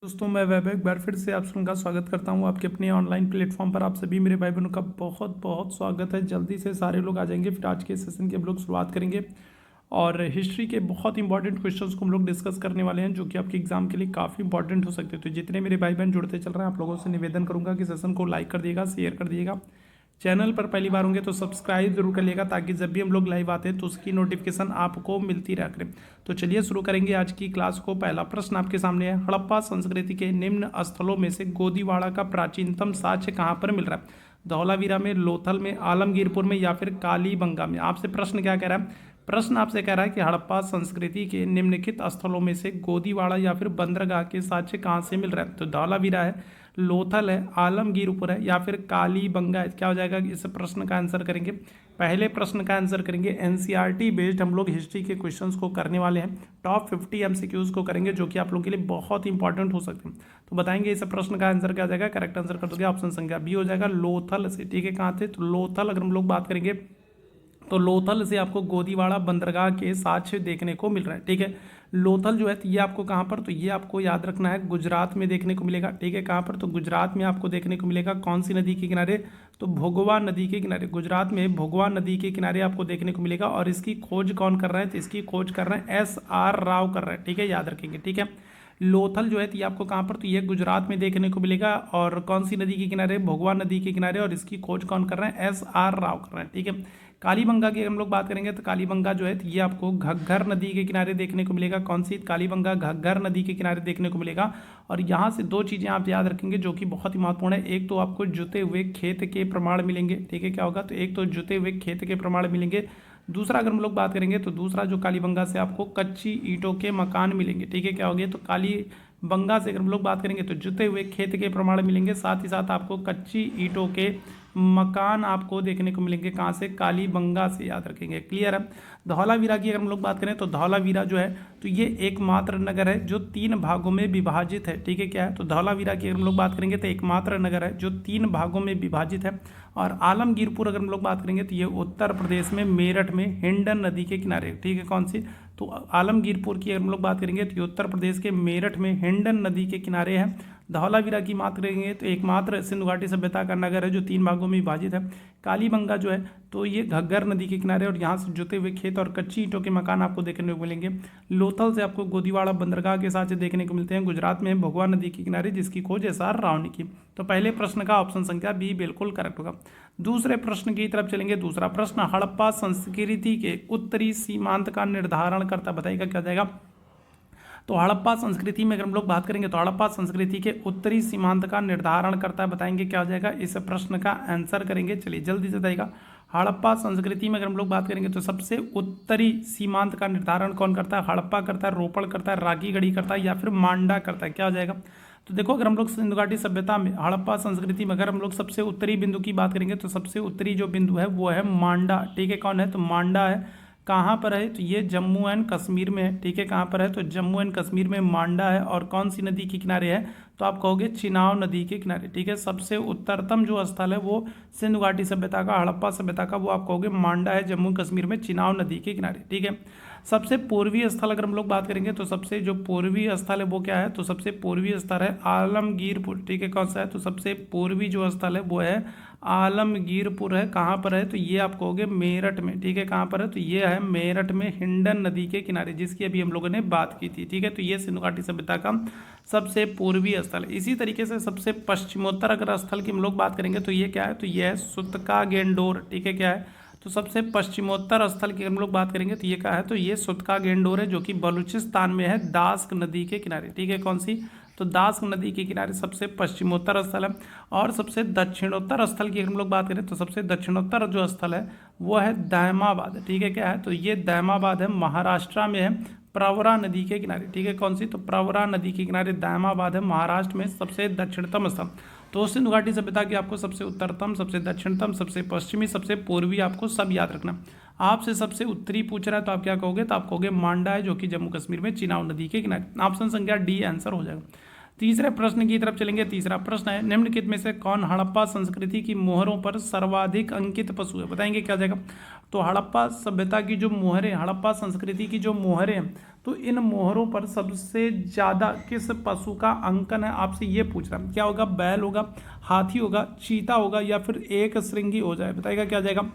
दोस्तों मैं वैभव एक बार फिर से आप सबका स्वागत करता हूं आपके अपने ऑनलाइन प्लेटफॉर्म पर। आप सभी मेरे भाई बहनों का बहुत बहुत स्वागत है। जल्दी से सारे लोग आ जाएंगे, फिर आज के सेशन की हम लोग शुरुआत करेंगे और हिस्ट्री के बहुत इंपॉर्टेंट क्वेश्चंस को हम लोग डिस्कस करने वाले हैं जो कि आपके एग्जाम के लिए काफ़ी इंपॉर्टेंट हो सकते हैं। तो जितने मेरे भाई बहन जुड़ते चल रहे हैं आप लोगों से निवेदन करूँगा कि सेशन को लाइक कर दिएगा, शेयर कर दिएगा। चैनल पर पहली बार होंगे तो सब्सक्राइब जरूर कर लिएगा ताकि जब भी हम लोग लाइव आते हैं तो उसकी नोटिफिकेशन आपको मिलती रहा करे। तो चलिए शुरू करेंगे आज की क्लास को। पहला प्रश्न आपके सामने है, हड़प्पा संस्कृति के निम्न स्थलों में से गोदीवाड़ा का प्राचीनतम साक्ष्य कहाँ पर मिल रहा है? धौलावीरा में, लोथल में, आलमगीरपुर में या फिर कालीबंगा में? आपसे प्रश्न क्या कह रहा है? प्रश्न आपसे कह रहा है कि हड़प्पा संस्कृति के निम्नलिखित स्थलों में से गोदीवाड़ा या फिर बंदरगाह के साक्ष्य कहाँ से मिल रहा है? तो धौलावीरा है, लोथल है, आलमगीरपुर है या फिर कालीबंगा है? क्या हो जाएगा? इस प्रश्न का आंसर करेंगे। पहले प्रश्न का आंसर करेंगे। एनसीईआरटी बेस्ड हम लोग हिस्ट्री के क्वेश्चंस को करने वाले हैं। टॉप 50 एमसीक्यूज को करेंगे जो कि आप लोगों के लिए बहुत इंपॉर्टेंट हो सकते हैं। तो बताएंगे इस प्रश्न का आंसर क्या हो जाएगा। करेक्ट आंसर कर दोगे ऑप्शन संख्या बी हो जाएगा, लोथल से। ठीक है, कहाँ थे? तो लोथल अगर हम लोग बात करेंगे तो लोथल से आपको गोदीवाड़ा बंदरगाह के साक्ष्य देखने को मिल रहा है। ठीक है, लोथल जो है तो ये आपको कहाँ पर? तो ये आपको याद रखना है गुजरात में देखने को मिलेगा। ठीक है, कहाँ पर? तो गुजरात में आपको देखने को मिलेगा। कौन सी नदी के किनारे? तो भोगवा नदी के किनारे। गुजरात में भोगवा नदी के किनारे आपको देखने को मिलेगा। और इसकी खोज कौन कर रहा है? तो इसकी खोज कर रहे हैं SR राव कर रहे हैं। ठीक है, याद रखेंगे। ठीक है, लोथल जो है तो ये आपको कहाँ पर? तो ये गुजरात में देखने को मिलेगा। और कौन सी नदी के किनारे? भोगवा नदी के किनारे। और इसकी खोज कौन कर रहे हैं? SR राव कर रहे हैं। ठीक है, कालीबंगा की हम लोग बात करेंगे तो कालीबंगा जो है तो ये आपको घग्गर नदी के किनारे देखने को मिलेगा। कौन सी? कालीबंगा घग्गर नदी के किनारे देखने को मिलेगा। और यहाँ से दो चीज़ें आप याद रखेंगे जो कि बहुत ही महत्वपूर्ण है। एक तो आपको जुते हुए खेत के प्रमाण मिलेंगे। ठीक है, क्या होगा? तो एक तो जुते हुए खेत के प्रमाण मिलेंगे। दूसरा अगर हम लोग बात करेंगे तो दूसरा जो कालीबंगा से आपको कच्ची ईंटों के मकान मिलेंगे। ठीक है, क्या हो गया? तो कालीबंगा से अगर हम लोग बात करेंगे तो जुते हुए खेत के प्रमाण मिलेंगे, साथ ही साथ आपको कच्ची ईंटों के मकान आपको देखने को मिलेंगे। कहाँ से? कालीबंगा से, याद रखेंगे। क्लियर है। धौलावीरा की अगर हम लोग बात करें तो धौलावीरा जो है तो ये एकमात्र नगर है जो 3 भागों में विभाजित है। ठीक है, क्या है? तो धौलावीरा की अगर हम लोग बात करेंगे तो एकमात्र नगर है जो 3 भागों में विभाजित है। और आलमगीरपुर अगर हम लोग बात करेंगे तो ये उत्तर प्रदेश में मेरठ में हिंडन नदी के किनारे। ठीक है, कौन सी? तो आलमगीरपुर की अगर हम लोग बात करेंगे तो ये उत्तर प्रदेश के मेरठ में हिंडन नदी के किनारे है। धौलावीरा की बात करेंगे तो एकमात्र सिंधु घाटी सभ्यता का नगर है जो 3 भागों में विभाजित है। कालीबंगा जो है तो ये घग्गर नदी के किनारे और यहाँ से जुते हुए खेत और कच्ची ईंटों के मकान आपको देखने को मिलेंगे। लोथल से आपको गोदीवाड़ा बंदरगाह के साथ देखने को मिलते हैं। गुजरात में भगवा नदी के किनारे जिसकी खोज SR राव ने की। तो पहले प्रश्न का ऑप्शन संख्या बी बिल्कुल करेक्ट होगा। दूसरे प्रश्न की तरफ चलेंगे। दूसरा प्रश्न, हड़प्पा संस्कृति के उत्तरी सीमांत का निर्धारण करता, बताइएगा क्या जाएगा? तो हड़प्पा संस्कृति में अगर हम लोग बात करेंगे तो हड़प्पा संस्कृति के उत्तरी सीमांत का निर्धारण करता है, बताएंगे क्या हो जाएगा? इस प्रश्न का आंसर करेंगे। चलिए जल्दी से बताइएगा। हड़प्पा संस्कृति में अगर हम लोग बात करेंगे तो सबसे उत्तरी सीमांत का निर्धारण कौन करता है? हड़प्पा करता है, रोपड़ करता है, राखीगढ़ी करता है या फिर मांडा करता है? क्या हो जाएगा? तो देखो अगर हम लोग सिंधु घाटी सभ्यता में हड़प्पा संस्कृति में अगर हम लोग सबसे उत्तरी बिंदु की बात करेंगे तो सबसे उत्तरी जो बिंदु है वो है मांडा। ठीक है, कौन है? तो मांडा है। कहाँ पर है? तो ये जम्मू एंड कश्मीर में है। ठीक है, कहाँ पर है? तो जम्मू एंड कश्मीर में मांडा है। और कौन सी नदी के किनारे है? तो आप कहोगे चिनाव नदी के किनारे। ठीक है, सबसे उत्तरतम जो स्थल है वो सिंधु घाटी सभ्यता का, हड़प्पा सभ्यता का, वो आप कहोगे मांडा है, जम्मू कश्मीर में चिनाव नदी के किनारे। ठीक है, सबसे पूर्वी स्थल अगर हम लोग बात करेंगे तो सबसे जो पूर्वी स्थल है वो क्या है? तो सबसे पूर्वी स्थल है आलमगीरपुर। ठीक है, कौन सा है? तो सबसे पूर्वी जो स्थल है वो है आलमगीरपुर है। कहाँ पर है? तो ये आप कहोगे मेरठ में। ठीक है, कहाँ पर है? तो ये है मेरठ में हिंडन नदी के किनारे जिसकी अभी हम लोगों ने बात की थी। ठीक है, तो ये सिंधु घाटी सभ्यता का सबसे पूर्वी स्थल है। इसी तरीके से सबसे पश्चिमोत्तर अगर स्थल की हम लोग बात करेंगे तो ये क्या है? तो ये है सुतका गेंडोर। ठीक है, क्या है? तो सबसे पश्चिमोत्तर स्थल की हम लोग बात करेंगे तो ये क्या है? तो ये सुतका गेंडोर है जो कि बलूचिस्तान में है, दास्क नदी के किनारे। ठीक है, कौन सी? तो दास्क नदी के किनारे सबसे पश्चिमोत्तर स्थल है। और सबसे दक्षिणोत्तर स्थल की हम लोग बात करें तो सबसे दक्षिणोत्तर जो स्थल है वो है दैमाबाद। ठीक है, क्या है? तो ये दैमाबाद है, महाराष्ट्र में है, प्रवरा नदी के किनारे। ठीक है, कौन सी? तो प्रवरा नदी के किनारे दैमाबाद है, महाराष्ट्र में सबसे दक्षिणतम स्थल। तो सिंधु घाटी सभ्यता की आपको सबसे उत्तरतम, सबसे दक्षिणतम, सबसे पश्चिमी, सबसे पूर्वी आपको सब याद रखना। आपसे सबसे उत्तरी पूछ रहा है तो आप क्या कहोगे? तो आप कहोगे मांडा है जो कि जम्मू कश्मीर में चिनाव नदी के किनारे। ऑप्शन संख्या डी आंसर हो जाएगा। तीसरे प्रश्न की तरफ चलेंगे। तीसरा प्रश्न है, निम्नलिखित में से कौन हड़प्पा संस्कृति की मोहरों पर सर्वाधिक अंकित पशु है? बताएंगे क्या हो जाएगा। तो हड़प्पा सभ्यता की जो मोहरें, हड़प्पा संस्कृति की जो मोहरें हैं, तो इन मोहरों पर सबसे ज़्यादा किस पशु का अंकन है, आपसे ये पूछ रहा है। क्या होगा? बैल होगा, हाथी होगा, चीता होगा, या फिर एक श्रृंगी हो जाए? बताइएगा क्या हो जाएगा।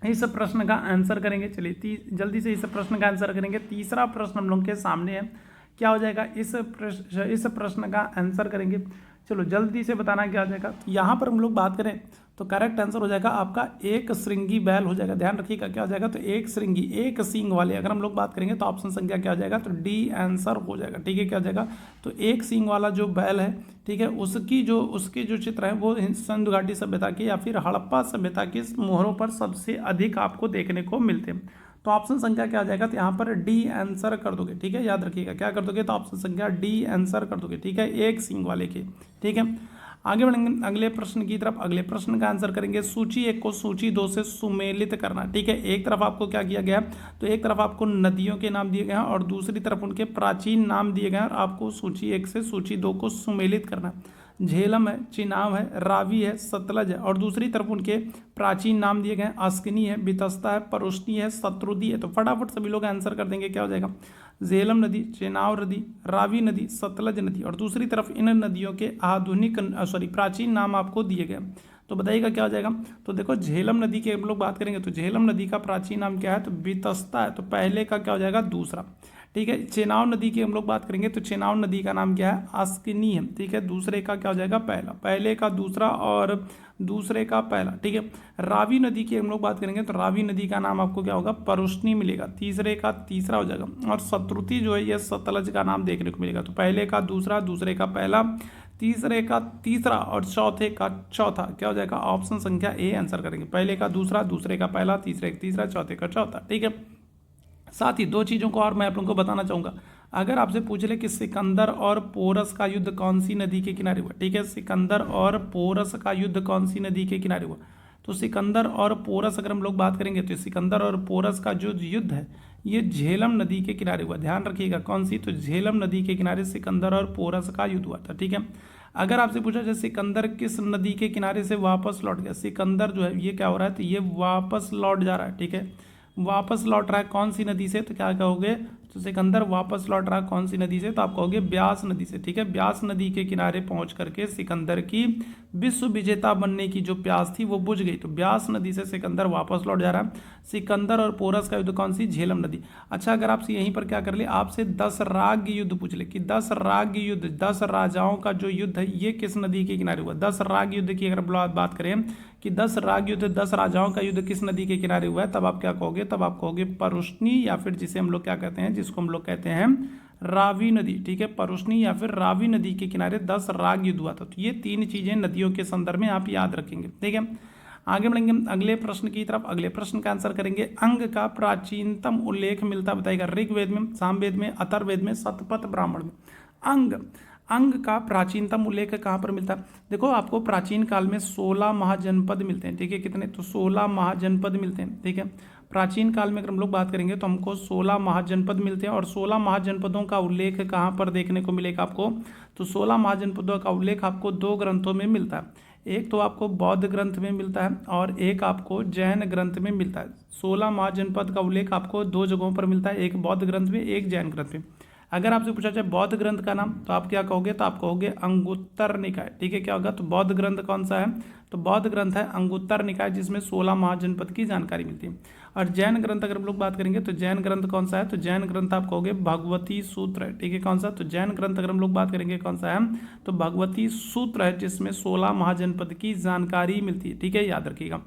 इस प्रश्न का आंसर करेंगे। चलिए जल्दी से इस प्रश्न का आंसर करेंगे। तीसरा प्रश्न हम लोग के सामने है, क्या हो जाएगा? इस प्रश्न का आंसर करेंगे। चलो जल्दी से बताना क्या हो जाएगा। यहाँ पर हम लोग बात करें तो करेक्ट आंसर हो जाएगा आपका एक श्रृंगी बैल हो जाएगा। ध्यान रखिएगा क्या हो जाएगा, तो एक श्रृंगी, एक सींग वाले अगर हम लोग बात करेंगे तो ऑप्शन संख्या क्या हो जाएगा, तो डी आंसर हो जाएगा। ठीक है, क्या हो जाएगा, तो एक सींग वाला जो बैल है, ठीक है, उसके जो चित्र है वो सिंधु घाटी सभ्यता के या फिर हड़प्पा सभ्यता के मोहरों पर सबसे अधिक आपको देखने को मिलते हैं। तो ऑप्शन संख्या क्या आ जाएगा, तो यहाँ पर डी आंसर कर दोगे। ठीक है, याद रखिएगा क्या कर दोगे, तो ऑप्शन संख्या डी आंसर कर दोगे। ठीक है, एक सींग वाले के। ठीक है, आगे बढ़ेंगे अगले प्रश्न की तरफ। अगले प्रश्न का आंसर करेंगे, सूची 1 को सूची 2 से सुमेलित करना। ठीक है, एक तरफ आपको क्या किया गया, तो एक तरफ आपको नदियों के नाम दिए गए हैं और दूसरी तरफ उनके प्राचीन नाम दिए गए हैं और आपको सूची 1 से सूची 2 को सुमेलित करना। झेलम है, चिनाब है, रावी है, सतलज है और दूसरी तरफ उनके प्राचीन नाम दिए गए हैं, अस्किनी है, बितस्ता है, परुष्णी है, शत्रुदी है। तो फटाफट सभी लोग आंसर कर देंगे, क्या हो जाएगा, झेलम नदी, चेनाब नदी, रावी नदी, सतलज नदी और दूसरी तरफ इन नदियों के प्राचीन नाम आपको दिए गए। तो बताइएगा क्या हो जाएगा। तो देखो झेलम नदी के हम लोग बात करेंगे तो झेलम नदी का प्राचीन नाम क्या है, तो बितस्ता है। तो पहले का क्या हो जाएगा, दूसरा। ठीक है, चेनाब नदी की हम लोग बात करेंगे तो चेनाब नदी का नाम क्या है, अस्किनी है। ठीक है, दूसरे का क्या हो जाएगा, पहला, पहले का दूसरा और दूसरे का पहला। ठीक है, रावी नदी की हम लोग बात करेंगे तो रावी नदी का नाम आपको क्या होगा, परुष्णी मिलेगा, तीसरे का तीसरा हो जाएगा। और शत्रुति जो है ये सतलज का नाम देखने को मिलेगा। तो पहले का दूसरा, दूसरे का पहला, तीसरे का तीसरा और चौथे का चौथा। क्या हो जाएगा, ऑप्शन संख्या ए आंसर करेंगे। पहले का दूसरा, दूसरे का पहला, तीसरे का तीसरा, चौथे का चौथा। ठीक है, साथ ही दो चीज़ों को और मैं आप लोगों को बताना चाहूँगा। अगर आपसे पूछ ले कि सिकंदर और पोरस का युद्ध कौन सी नदी के किनारे हुआ, ठीक है, सिकंदर और पोरस का युद्ध कौन सी नदी के किनारे हुआ, तो सिकंदर और पोरस अगर हम लोग बात करेंगे तो सिकंदर और पोरस का जो युद्ध है ये झेलम नदी के किनारे हुआ। ध्यान रखिएगा कौन सी, तो झेलम नदी के किनारे सिकंदर और पोरस का युद्ध हुआ था। ठीक है, अगर आपसे पूछा जाए सिकंदर किस नदी के किनारे से वापस लौट गया, सिकंदर जो है ये क्या हो रहा है, तो ये वापस लौट जा रहा है। ठीक है, वापस लौट रहा है कौन सी नदी से, तो क्या कहोगे, तो सिकंदर वापस लौट रहा है कौन सी नदी से, तो आप कहोगे ब्यास नदी से। ठीक है, ब्यास नदी के किनारे पहुंच करके सिकंदर की विश्व विजेता बनने की जो प्यास थी वो बुझ गई। तो ब्यास नदी से सिकंदर वापस लौट जा रहा है। सिकंदर और पोरस का युद्ध कौन सी, झेलम नदी। अच्छा, अगर आपसे यहीं पर क्या कर ले, आपसे 10 राज्य युद्ध पूछ ले कि 10 राज्य युद्ध, 10 राजाओं का जो युद्ध है ये किस नदी के किनारे हुआ। 10 राज्य युद्ध की अगर बात करें कि 10 राज्य युद्ध, 10 राजाओं का युद्ध किस नदी के किनारे हुआ है, तब आप क्या कहोगे, तब आप कहोगे परुष्णी या फिर जिसे हम लोग क्या कहते हैं, जिसको हम लोग कहते हैं रावी नदी। ठीक है, परुष्णी या फिर रावी नदी के किनारे 10 राज्य युद्ध हुआ था। तो ये तीन चीजें नदियों के संदर्भ में आप याद रखेंगे। ठीक है, आगे बढ़ेंगे अगले प्रश्न की तरफ। अगले प्रश्न का आंसर करेंगे, अंग का प्राचीनतम उल्लेख मिलता बताएगा ऋग्वेद में, सामवेद में, अथर्ववेद में, शतपथ ब्राह्मण में। अंग का प्राचीनतम उल्लेख कहाँ पर मिलता है। देखो आपको प्राचीन काल में 16 महाजनपद मिलते हैं। ठीक है, कितने, तो 16 महाजनपद मिलते हैं। ठीक है, प्राचीन काल में अगर हम लोग बात करेंगे तो हमको 16 महाजनपद मिलते हैं और 16 महाजनपदों का उल्लेख कहाँ पर देखने को मिलेगा आपको, तो 16 महाजनपदों का उल्लेख आपको 2 ग्रंथों में मिलता है। एक तो आपको बौद्ध ग्रंथ में मिलता है और एक आपको जैन ग्रंथ में मिलता है। 16 महाजनपद का उल्लेख आपको 2 जगहों पर मिलता है, एक बौद्ध ग्रंथ में, एक जैन ग्रंथ में। अगर आपसे पूछा जाए बौद्ध ग्रंथ का नाम, तो आप क्या कहोगे, तो आप कहोगे अंगुत्तर निकाय। ठीक है, क्या होगा, तो बौद्ध ग्रंथ कौन सा है, तो बौद्ध ग्रंथ है अंगुत्तर निकाय, जिसमें 16 महाजनपद की जानकारी मिलती है। और जैन ग्रंथ अगर हम लोग बात करेंगे तो जैन ग्रंथ कौन सा है, तो जैन ग्रंथ आप कहोगे भगवती सूत्र है। ठीक है, कौन सा, तो जैन ग्रंथ अगर हम लोग बात करेंगे कौन सा है, तो भगवती सूत्र है, जिसमें 16 महाजनपद की जानकारी मिलती है। ठीक है, याद रखिएगा।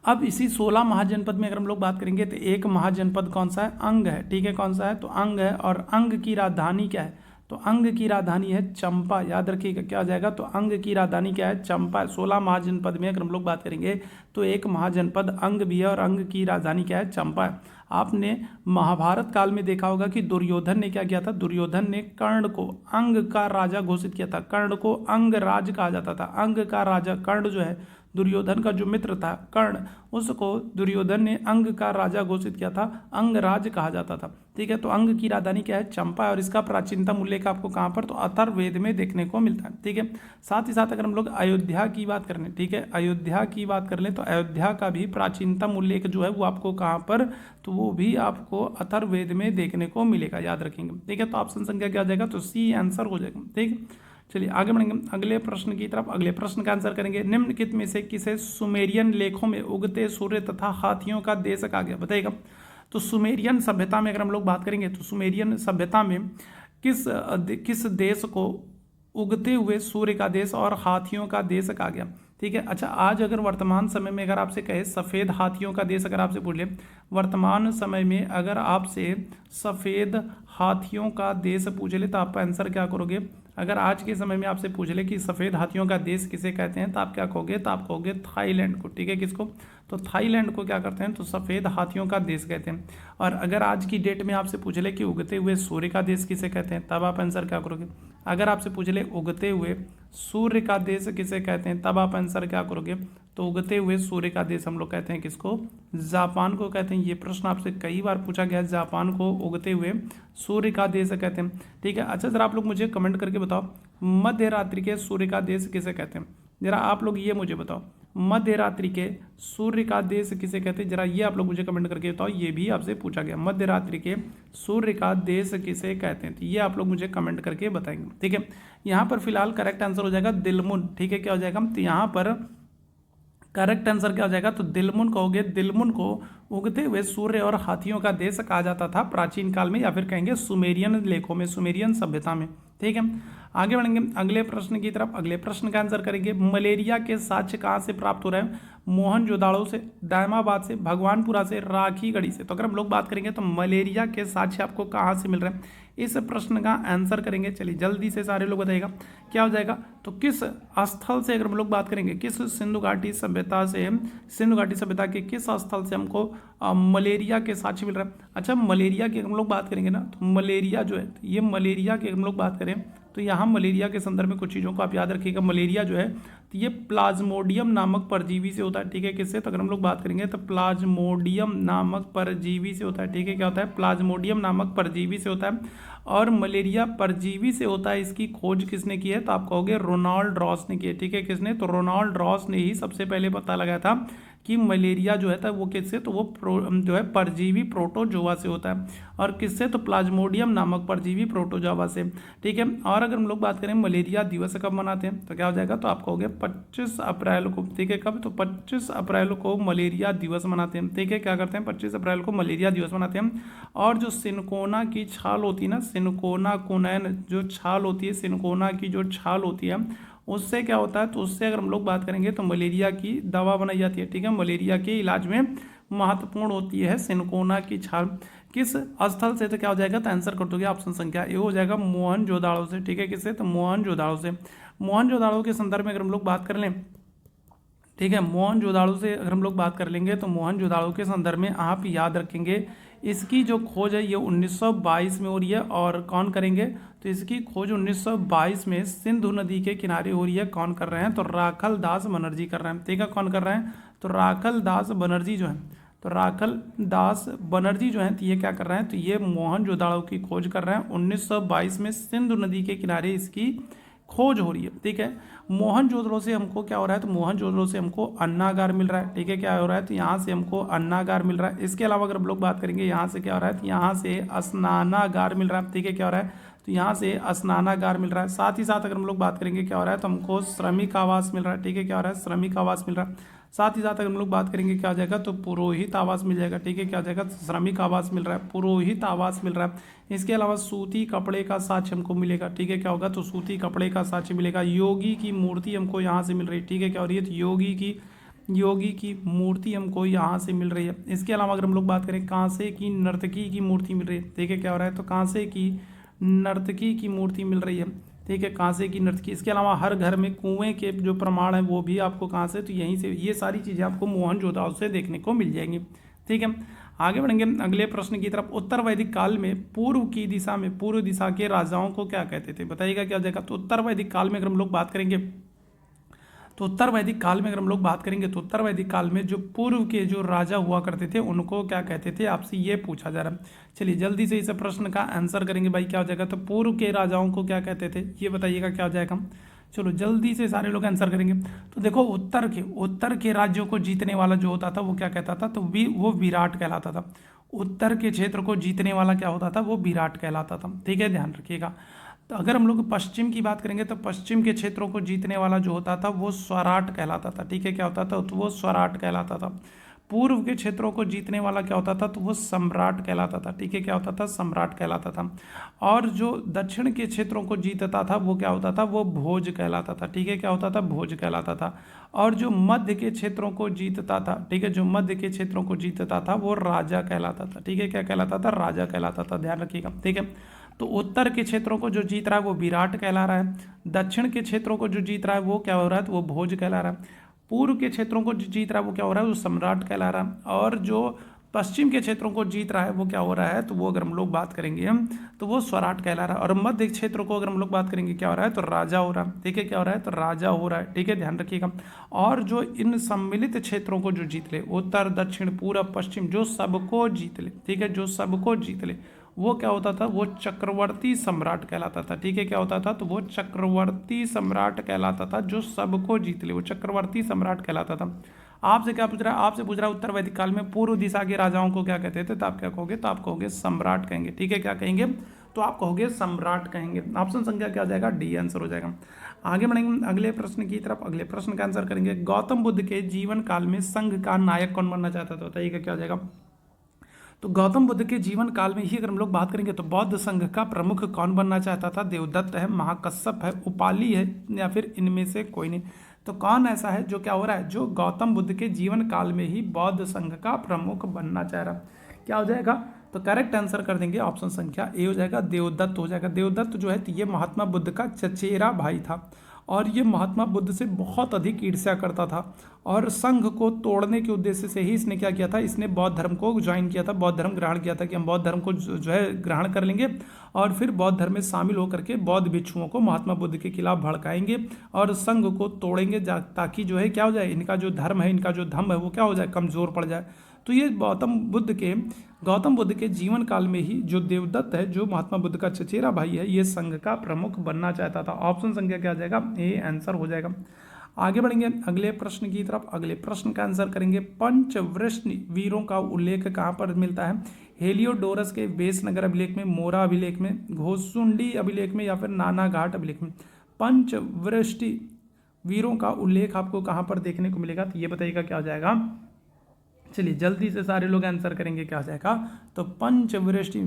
अब इसी 16 महाजनपद में अगर हम लोग बात करेंगे तो एक महाजनपद कौन सा है, अंग है। ठीक है, कौन सा है, तो अंग है। और अंग की राजधानी क्या है, तो अंग की राजधानी है चंपा। याद रखिएगा क्या हो जाएगा, तो अंग की राजधानी क्या है, चंपा। 16 महाजनपद में अगर हम लोग बात करेंगे तो एक महाजनपद अंग भी है और अंग की राजधानी क्या है, चंपा है। आपने महाभारत काल में देखा होगा कि दुर्योधन ने क्या किया था, दुर्योधन ने कर्ण को अंग का राजा घोषित किया था। कर्ण को अंग राज कहा जाता था। अंग का राजा कर्ण जो है दुर्योधन का जो मित्र था कर्ण, उसको दुर्योधन ने अंग का राजा घोषित किया था, अंगराज कहा जाता था। ठीक है, तो अंग की राजधानी क्या है? चंपा है, और इसका प्राचीनतम उल्लेख आपको कहाँ पर? तो अथर्ववेद में देखने को मिलता है। ठीक है, साथ ही साथ अगर हम लोग अयोध्या की बात कर लें, ठीक है, अयोध्या की बात कर लें तो अयोध्या का भी प्राचीनतम उल्लेख जो है वो आपको कहाँ पर? तो वो भी आपको अथर्ववेद में देखने को मिलेगा, याद रखेंगे। ठीक है, तो ऑप्शन संख्या क्या हो जाएगा? तो सी आंसर हो जाएगा। ठीक, चलिए आगे बढ़ेंगे अगले प्रश्न की तरफ। अगले प्रश्न का आंसर करेंगे, निम्नलिखित में से किसे सुमेरियन लेखों में उगते सूर्य तथा हाथियों का देश कहा गया? बताइएगा। तो सुमेरियन सभ्यता में अगर हम लोग बात करेंगे तो सुमेरियन सभ्यता में किस देश को उगते हुए सूर्य का देश और हाथियों का देश कहा गया? ठीक है, अच्छा, आज अगर वर्तमान समय में अगर आपसे कहे सफ़ेद हाथियों का देश, अगर आपसे पूछ ले वर्तमान समय में अगर आपसे सफ़ेद हाथियों का देश पूछ ले तो आप आंसर क्या करोगे? अगर आज के समय में आपसे पूछ ले कि सफ़ेद हाथियों का देश किसे कहते हैं तो आप क्या कहोगे? तो आप कहोगे थाईलैंड को। ठीक है, किसको? तो थाईलैंड को क्या करते हैं? तो सफ़ेद हाथियों का देश कहते हैं। और अगर आज की डेट में आपसे पूछ ले कि उगते हुए सूर्य का देश किसे कहते हैं, तब आप आंसर क्या करोगे? अगर आपसे पूछ ले उगते हुए सूर्य का देश किसे कहते हैं, तब आप आंसर क्या करोगे? तो उगते हुए सूर्य का देश हम लोग कहते हैं किसको? जापान को कहते हैं। ये प्रश्न आपसे कई बार पूछा गया है, जापान को उगते हुए सूर्य का देश कहते हैं। ठीक है, अच्छा, जरा आप लोग मुझे कमेंट करके बताओ, मध्य रात्रि के सूर्य का देश किसे कहते हैं? जरा आप लोग ये मुझे बताओ, मध्य रात्रि के सूर्य का देश किसे कहते हैं? जरा ये आप लोग मुझे कमेंट करके बताओ, ये भी आपसे पूछा गया, मध्य रात्रि के सूर्य का देश किसे कहते हैं? तो ये आप लोग मुझे कमेंट करके बताएंगे। ठीक है, यहाँ पर फिलहाल करेक्ट आंसर हो जाएगा दिलमुन। ठीक है, क्या हो जाएगा? तो यहाँ पर करेक्ट आंसर क्या हो जाएगा? तो दिलमुन कहोगे। दिलमुन को उगते हुए सूर्य और हाथियों का देश कहा जाता था प्राचीन काल में, या फिर कहेंगे सुमेरियन लेखों में, सुमेरियन सभ्यता में। ठीक है, आगे बढ़ेंगे अगले प्रश्न की तरफ। अगले प्रश्न का आंसर करेंगे, मलेरिया के साक्ष्य कहाँ से प्राप्त हो रहे हैं? मोहनजोदाड़ो से, दायमाबाद से, भगवानपुरा से, राखीगढ़ी से। तो अगर हम लोग बात करेंगे तो मलेरिया के साक्ष्य आपको कहाँ से मिल रहे हैं, इस प्रश्न का आंसर करेंगे। चलिए जल्दी से सारे लोग बताइएगा क्या हो जाएगा? तो किस स्थल से अगर हम लोग बात करेंगे, किस सिंधु घाटी सभ्यता से, सिंधु घाटी सभ्यता के किस स्थल से हमको मलेरिया के साक्ष्य मिल रहा है? अच्छा, मलेरिया की हम लोग बात करेंगे ना, तो मलेरिया जो है, ये मलेरिया की हम लोग बात करें तो यहाँ मलेरिया के संदर्भ में कुछ चीज़ों को आप याद रखिएगा। मलेरिया जो है तो ये प्लाज्मोडियम नामक परजीवी से होता है। ठीक है, किससे? तो अगर हम लोग बात करेंगे तो प्लाज्मोडियम नामक परजीवी से होता है। ठीक है, क्या होता है? प्लाज्मोडियम नामक परजीवी से होता है, और मलेरिया परजीवी से होता है। इसकी खोज किसने की है? तो आप कहोगे रोनाल्ड रॉस ने की है। ठीक है, किसने? तो रोनाल्ड रॉस ने ही सबसे पहले पता लगाया था कि मलेरिया जो है वो किससे? तो वो जो है परजीवी प्रोटोजोआ से होता है। और किससे? तो प्लाज्मोडियम नामक परजीवी प्रोटोजोआ से। ठीक है, और अगर हम लोग बात करें मलेरिया दिवस कब मनाते हैं तो क्या हो जाएगा? तो आप कहोगे 25 अप्रैल को। ठीक है, कब? तो 25 अप्रैल को मलेरिया दिवस मनाते हैं। ठीक है, क्या करते हैं? 25 अप्रैल को मलेरिया दिवस मनाते हैं। और जो सिनकोना की छाल होती है ना, सिनकोना कोनैन जो छाल होती है, सिनकोना की जो छाल होती है, उससे क्या होता है? तो उससे अगर हम लोग बात करेंगे तो मलेरिया की दवा बनाई जाती है। ठीक है, मलेरिया के इलाज में महत्वपूर्ण होती है सिनकोना की छाल। किस स्थल से? तो क्या हो जाएगा? तो आंसर कर दोगे ऑप्शन संख्या ए हो जाएगा, मोहनजोदाड़ो से। ठीक है, किससे? तो मोहनजोदाड़ो से। मोहनजोदाड़ो के संदर्भ में अगर हम लोग बात कर लें, ठीक है, मोहनजोदाड़ो से अगर हम लोग बात कर लेंगे तो मोहनजोदाड़ो के संदर्भ में आप याद रखेंगे इसकी जो खोज है ये 1922 में हो रही है। और कौन करेंगे? तो इसकी खोज 1922 में सिंधु नदी के किनारे हो रही है। कौन कर रहे हैं? तो राखल दास बनर्जी कर रहे हैं। ठीक है, कौन कर रहे हैं? तो राखल दास बनर्जी जो है, तो राखल दास बनर्जी जो है तो ये क्या कर रहे हैं? तो ये मोहनजोदाड़ो की खोज कर रहे हैं। 1922 में सिंधु नदी के किनारे इसकी खोज हो रही है। ठीक है, मोहनजोदड़ो से हमको क्या हो रहा है? तो मोहनजोदड़ो से हमको अन्नागार मिल रहा है। ठीक है, क्या हो रहा है? तो यहाँ से हमको अन्नागार मिल रहा है। इसके अलावा अगर हम लोग बात करेंगे यहाँ से क्या हो रहा है? तो यहाँ से स्नानागार मिल रहा है। ठीक है, क्या हो रहा है? तो यहाँ से स्नानागार मिल रहा है। साथ ही साथ अगर हम लोग बात करेंगे क्या हो रहा है? तो हमको श्रमिक आवास मिल रहा है। ठीक है, क्या हो रहा है? श्रमिक आवास मिल रहा है। साथ ही साथ अगर हम लोग बात करेंगे क्या हो जाएगा? तो पुरोहित आवास मिल जाएगा। ठीक है, क्या हो जाएगा? तो श्रमिक आवास मिल रहा है, पुरोहित आवास मिल रहा है। इसके अलावा सूती कपड़े का साक्ष्य हमको मिलेगा। ठीक है, क्या होगा? तो सूती कपड़े का साक्ष्य मिलेगा। योगी की मूर्ति हमको यहाँ से मिल रही है। ठीक है, क्या हो रही है? तो योगी की मूर्ति हमको यहाँ से मिल रही है। इसके अलावा अगर हम लोग बात करें कांसे की नर्तकी की मूर्ति मिल रही है। ठीक है, क्या हो रहा है? तो कांसे की नर्तकी की मूर्ति मिल रही है। ठीक है, कांसे की नर्तकी। इसके अलावा हर घर में कुएं के जो प्रमाण है वो भी आपको कहाँ से? तो यहीं से। ये सारी चीज़ें आपको मोहनजोदाड़ो से देखने को मिल जाएंगी। ठीक है, आगे बढ़ेंगे अगले प्रश्न की तरफ। उत्तर वैदिक काल में पूर्व की दिशा में, पूर्व दिशा के राजाओं को क्या कहते थे? बताइएगा क्या हो जाएगा? तो उत्तर वैदिक काल में अगर हम लोग बात करेंगे तो उत्तर वैदिक काल में अगर हम लोग बात करेंगे तो उत्तर वैदिक काल में जो पूर्व के जो राजा हुआ करते थे उनको क्या कहते थे, आपसे ये पूछा जा रहा है। चलिए जल्दी से इस प्रश्न का आंसर करेंगे भाई, क्या हो जाएगा। तो पूर्व के राजाओं को क्या कहते थे, ये बताइएगा क्या हो जाएगा। चलो जल्दी से सारे लोग आंसर करेंगे। तो देखो उत्तर के राज्यों को जीतने वाला जो होता था वो क्या कहता था, तो वो विराट कहलाता था। उत्तर के क्षेत्र को जीतने वाला क्या होता था, वो विराट कहलाता था। ठीक है, ध्यान रखिएगा। तो अगर हम लोग पश्चिम की बात करेंगे तो पश्चिम के क्षेत्रों को जीतने वाला जो होता था वो स्वराट कहलाता था। ठीक है, क्या होता था, तो वो स्वराट कहलाता था। पूर्व के क्षेत्रों को जीतने वाला क्या होता था, तो वो सम्राट कहलाता था। ठीक है, क्या होता था, सम्राट कहलाता था। और जो दक्षिण के क्षेत्रों को जीतता था वो क्या होता था, वो भोज कहलाता था। ठीक है, क्या होता था, भोज कहलाता था। और जो मध्य के क्षेत्रों को जीतता था, ठीक है, जो मध्य के क्षेत्रों को जीतता था वो राजा कहलाता था। ठीक है, क्या कहलाता था, राजा कहलाता था, ध्यान रखिएगा। ठीक है, तो उत्तर के क्षेत्रों को जो जीत रहा है वो विराट कहला रहा है। दक्षिण के क्षेत्रों को जो जीत रहा है वो क्या हो रहा है, तो वो भोज कहला रहा है। पूर्व के क्षेत्रों को जो जीत रहा है वो क्या हो रहा है, वो सम्राट कहला रहा है। और जो पश्चिम के क्षेत्रों को जीत रहा है वो क्या हो रहा है, तो वो अगर हम लोग बात करेंगे तो वो स्वराट कहला रहा है। और मध्य क्षेत्र को अगर हम लोग बात करेंगे क्या हो रहा है, तो राजा हो रहा है। ठीक है, क्या हो रहा है, तो राजा हो रहा है। ठीक है, ध्यान रखिएगा। और जो इन सम्मिलित क्षेत्रों को जो जीत ले, उत्तर दक्षिण पूर्व पश्चिम, जो सबको जीत ले, ठीक है, जो सबको जीत ले, वो क्या होता था, वो चक्रवर्ती सम्राट कहलाता था। ठीक है, क्या होता था, तो वो चक्रवर्ती सम्राट कहलाता था। जो सबको जीत ले वो चक्रवर्ती सम्राट कहलाता था। आपसे क्या पूछ रहा है, आपसे पूछ रहा है उत्तर वैदिक काल में पूर्व दिशा के राजाओं को क्या कहते थे, तो आप क्या कहोगे, तो आप कहोगे सम्राट कहेंगे। ठीक है, क्या कहेंगे, तो आप कहोगे सम्राट कहेंगे। ऑप्शन संख्या क्या हो जाएगा, डी आंसर हो जाएगा। आगे बढ़ेंगे अगले प्रश्न की तरफ। अगले प्रश्न का आंसर करेंगे, गौतम बुद्ध के जीवन काल में संघ का नायक कौन बनना चाहता था, बताइएगा क्या हो जाएगा। तो गौतम बुद्ध के जीवन काल में ही अगर हम लोग बात करेंगे तो बौद्ध संघ का प्रमुख कौन बनना चाहता था, देवदत्त है, महाकश्यप है, उपाली है, या फिर इनमें से कोई नहीं। तो कौन ऐसा है जो क्या हो रहा है, जो गौतम बुद्ध के जीवन काल में ही बौद्ध संघ का प्रमुख बनना चाह रहा है, क्या हो जाएगा। तो करेक्ट आंसर कर देंगे ऑप्शन संख्या ए हो जाएगा, देवदत्त हो जाएगा। देवदत्त जो है तो ये महात्मा बुद्ध का चचेरा भाई था और ये महात्मा बुद्ध से बहुत अधिक ईर्ष्या करता था। और संघ को तोड़ने के उद्देश्य से ही इसने क्या किया था, इसने बौद्ध धर्म को ज्वाइन किया था, बौद्ध धर्म ग्रहण किया था कि हम बौद्ध धर्म को जो है ग्रहण कर लेंगे और फिर बौद्ध धर्म में शामिल होकर के बौद्ध भिक्षुओं को महात्मा बुद्ध के खिलाफ भड़काएंगे और संघ को तोड़ेंगे ताकि जो है क्या हो जाए, इनका जो धर्म है, इनका जो धम्म है वो क्या हो जाए, कमजोर पड़ जाए। तो ये गौतम बुद्ध के जीवन काल में ही जो देवदत्त है, जो महात्मा बुद्ध का चचेरा भाई है, ये संघ का प्रमुख बनना चाहता था। ऑप्शन संख्या क्या आ जाएगा, ए आंसर हो जाएगा। आगे बढ़ेंगे अगले प्रश्न की तरफ। अगले प्रश्न का आंसर करेंगे, पंचवृष्ण वीरों का उल्लेख कहाँ पर मिलता है, हेलियोडोरस के बेसनगर अभिलेख में, मोरा अभिलेख में, घोसुंडी अभिलेख में, या फिर नानाघाट अभिलेख में। पंचवृष्टि वीरों का उल्लेख आपको कहाँ पर देखने को मिलेगा, तो ये बताइएगा क्या हो जाएगा। चलिए जल्दी से सारे लोग आंसर करेंगे, क्या हो जाएगा। तो पंचवृष्टि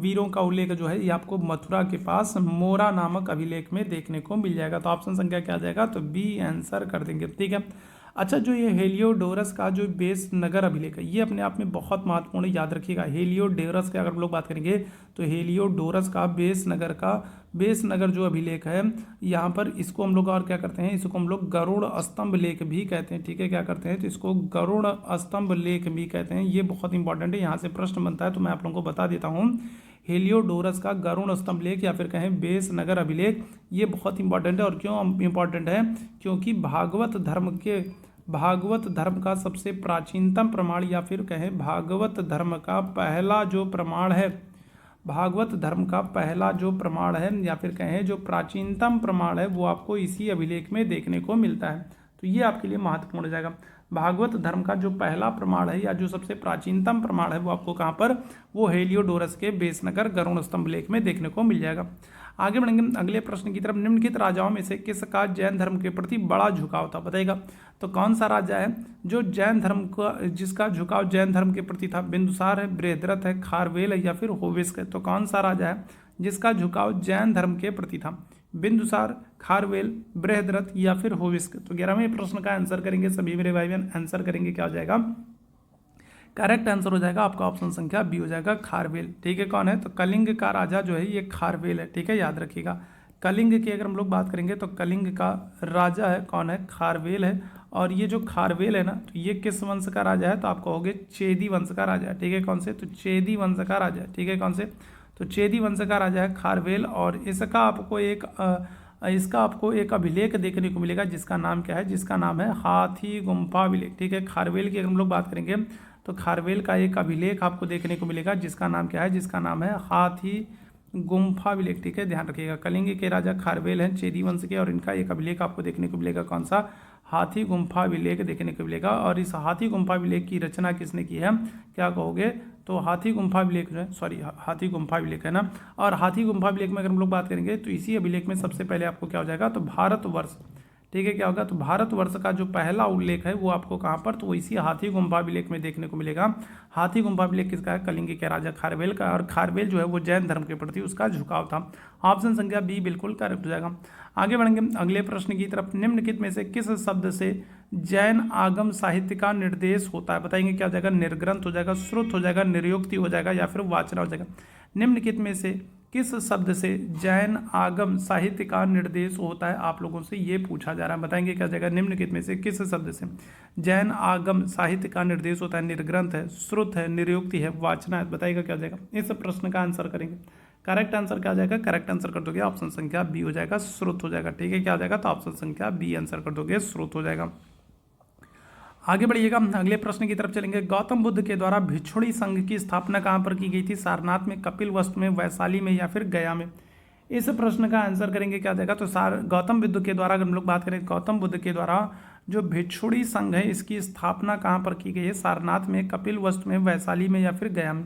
वीरों का उल्लेख जो है ये आपको मथुरा के पास मोरा नामक अभिलेख में देखने को मिल जाएगा। तो ऑप्शन संख्या क्या आ जाएगा, तो बी आंसर कर देंगे। ठीक है, अच्छा, जो ये हेलियोडोरस का जो बेस नगर अभिलेख है ये अपने आप में बहुत महत्वपूर्ण, याद रखिएगा। हेलियोडोरस की अगर हम लोग बात करेंगे तो हेलियोडोरस का बेस नगर जो अभिलेख है यहाँ पर, इसको हम लोग और क्या करते हैं, इसको हम लोग गरुड़ स्तंभ लेख भी कहते हैं। ठीक है, क्या करते हैं, तो इसको गरुड़ स्तंभ लेख भी कहते हैं। ये बहुत इंपॉर्टेंट है, यहाँ से प्रश्न बनता है तो मैं आप लोगों को बता देता हूँ। हेलियोडोरस का गरुड़ स्तंभ लेख या फिर कहें बेस नगर अभिलेख, ये बहुत इंपॉर्टेंट है। और क्यों इंपॉर्टेंट है, क्योंकि भागवत धर्म का सबसे प्राचीनतम प्रमाण, या फिर कहें भागवत धर्म का पहला जो प्रमाण है, भागवत धर्म का पहला जो प्रमाण है, या फिर कहें जो प्राचीनतम प्रमाण है, वो आपको इसी अभिलेख में देखने को मिलता है। तो ये आपके लिए महत्वपूर्ण हो जाएगा। भागवत धर्म का जो पहला प्रमाण है या जो सबसे प्राचीनतम प्रमाण है वो आपको कहाँ पर, वो हेलियोडोरस के बेसनगर गरुड़ स्तंभ लेख में देखने को मिल जाएगा। आगे बढ़ेंगे अगले प्रश्न की तरफ। निम्नलिखित राजाओं में से किसका जैन धर्म के प्रति बड़ा झुकाव था, बताइएगा। तो कौन सा राजा है जो जैन धर्म का, जिसका झुकाव जैन धर्म के प्रति था। बिंदुसार है, बृहद्रथ है, खारवेल है, या फिर होविस्क है। तो कौन सा राजा है जिसका झुकाव जैन धर्म के प्रति था, बिंदुसार, खारवेल, बृहद्रथ या फिर होविस्क। तो 11वें प्रश्न का आंसर करेंगे सभी मेरे भाई बहन, आंसर करेंगे क्या हो जाएगा, करेक्ट आंसर हो जाएगा आपका ऑप्शन संख्या बी हो जाएगा, खारवेल। ठीक है, कौन है, तो कलिंग का राजा जो है ये खारवेल है। ठीक है, याद रखिएगा। कलिंग की अगर हम लोग बात करेंगे तो कलिंग का राजा है कौन है, खारवेल है। और ये जो खारवेल है ना, तो ये किस वंश का राजा है, तो आप कहोगे चेदी वंश का राजा है। ठीक है, कौन से, तो चेदी वंश का राजा है। ठीक है, कौन से, तो चेदी वंश का राजा है खारवेल। और इसका आपको एक इसका आपको एक अभिलेख देखने को मिलेगा जिसका नाम क्या है, जिसका नाम है हाथी गुम्फा अभिलेख। ठीक है, खारवेल की अगर हम लोग बात करेंगे तो खारवेल का एक अभिलेख आपको देखने को मिलेगा जिसका नाम क्या है, जिसका नाम है हाथी गुम्फा अभिलेख। ठीक है, ध्यान रखिएगा, कलिंग के राजा खारवेल हैं चेदी वंश के, और इनका एक अभिलेख आपको देखने को मिलेगा, कौन सा, हाथी गुम्फा अभिलेख देखने को मिलेगा। और इस हाथी गुम्फा अभिलेख की रचना किसने की है, क्या कहोगे, तो हाथी गुम्फा अभिलेख जो है, सॉरी हाथी गुम्फा अभिलेख है ना। और हाथी गुम्फा अभिलेख में अगर हम लोग बात करेंगे तो इसी अभिलेख में सबसे पहले आपको क्या हो जाएगा, तो भारतवर्ष। ठीक है, क्या होगा, तो भारतवर्ष का जो पहला उल्लेख है वो आपको कहाँ पर, तो वो इसी हाथी गुम्फा अभिलेख में देखने को मिलेगा। हाथी गुम्फा अभिलेख किसका है, कलिंग के राजा खारवेल का, और खारवेल जो है वो जैन धर्म के प्रति उसका झुकाव था। ऑप्शन संख्या बी बिल्कुल करेक्ट हो जाएगा। आगे बढ़ेंगे अगले प्रश्न की तरफ। निम्नलिखित में से किस शब्द से जैन आगम साहित्य का निर्देश होता है, बताएंगे क्या हो जाएगा, निर्ग्रंथ हो जाएगा, श्रुत हो जाएगा, निर्योक्ति हो जाएगा, या फिर वाचना हो जाएगा। निम्नलिखित में से किस शब्द से जैन आगम साहित्य का निर्देश होता है, आप लोगों से ये पूछा जा रहा है, बताएंगे क्या जाएगा, निम्नलिखित में से किस शब्द से जैन आगम साहित्य का निर्देश होता है, निर्ग्रंथ है, श्रुत है, निर्योक्ति है, वाचना है, बताइएगा क्या जाएगा। इस प्रश्न का आंसर करेंगे, करेक्ट आंसर क्या हो जाएगा, करेक्ट आंसर कर दोगे ऑप्शन संख्या बी हो जाएगा, श्रुत हो जाएगा। ठीक है, क्या हो जाएगा, तो ऑप्शन संख्या बी आंसर कर दोगे, श्रुत हो जाएगा। आगे बढ़िएगा, अगले प्रश्न की तरफ चलेंगे। गौतम बुद्ध के द्वारा भिक्षुणी संघ की स्थापना कहाँ पर की गई थी, सारनाथ में, कपिलवस्तु में, वैशाली में, या फिर गया में। इस प्रश्न का आंसर करेंगे क्या देगा, तो गौतम बुद्ध के द्वारा अगर हम लोग बात करें, गौतम बुद्ध के द्वारा जो भिक्षुणी संघ है इसकी स्थापना कहाँ पर की गई है, सारनाथ में, कपिलवस्तु में, वैशाली में, या फिर गया में।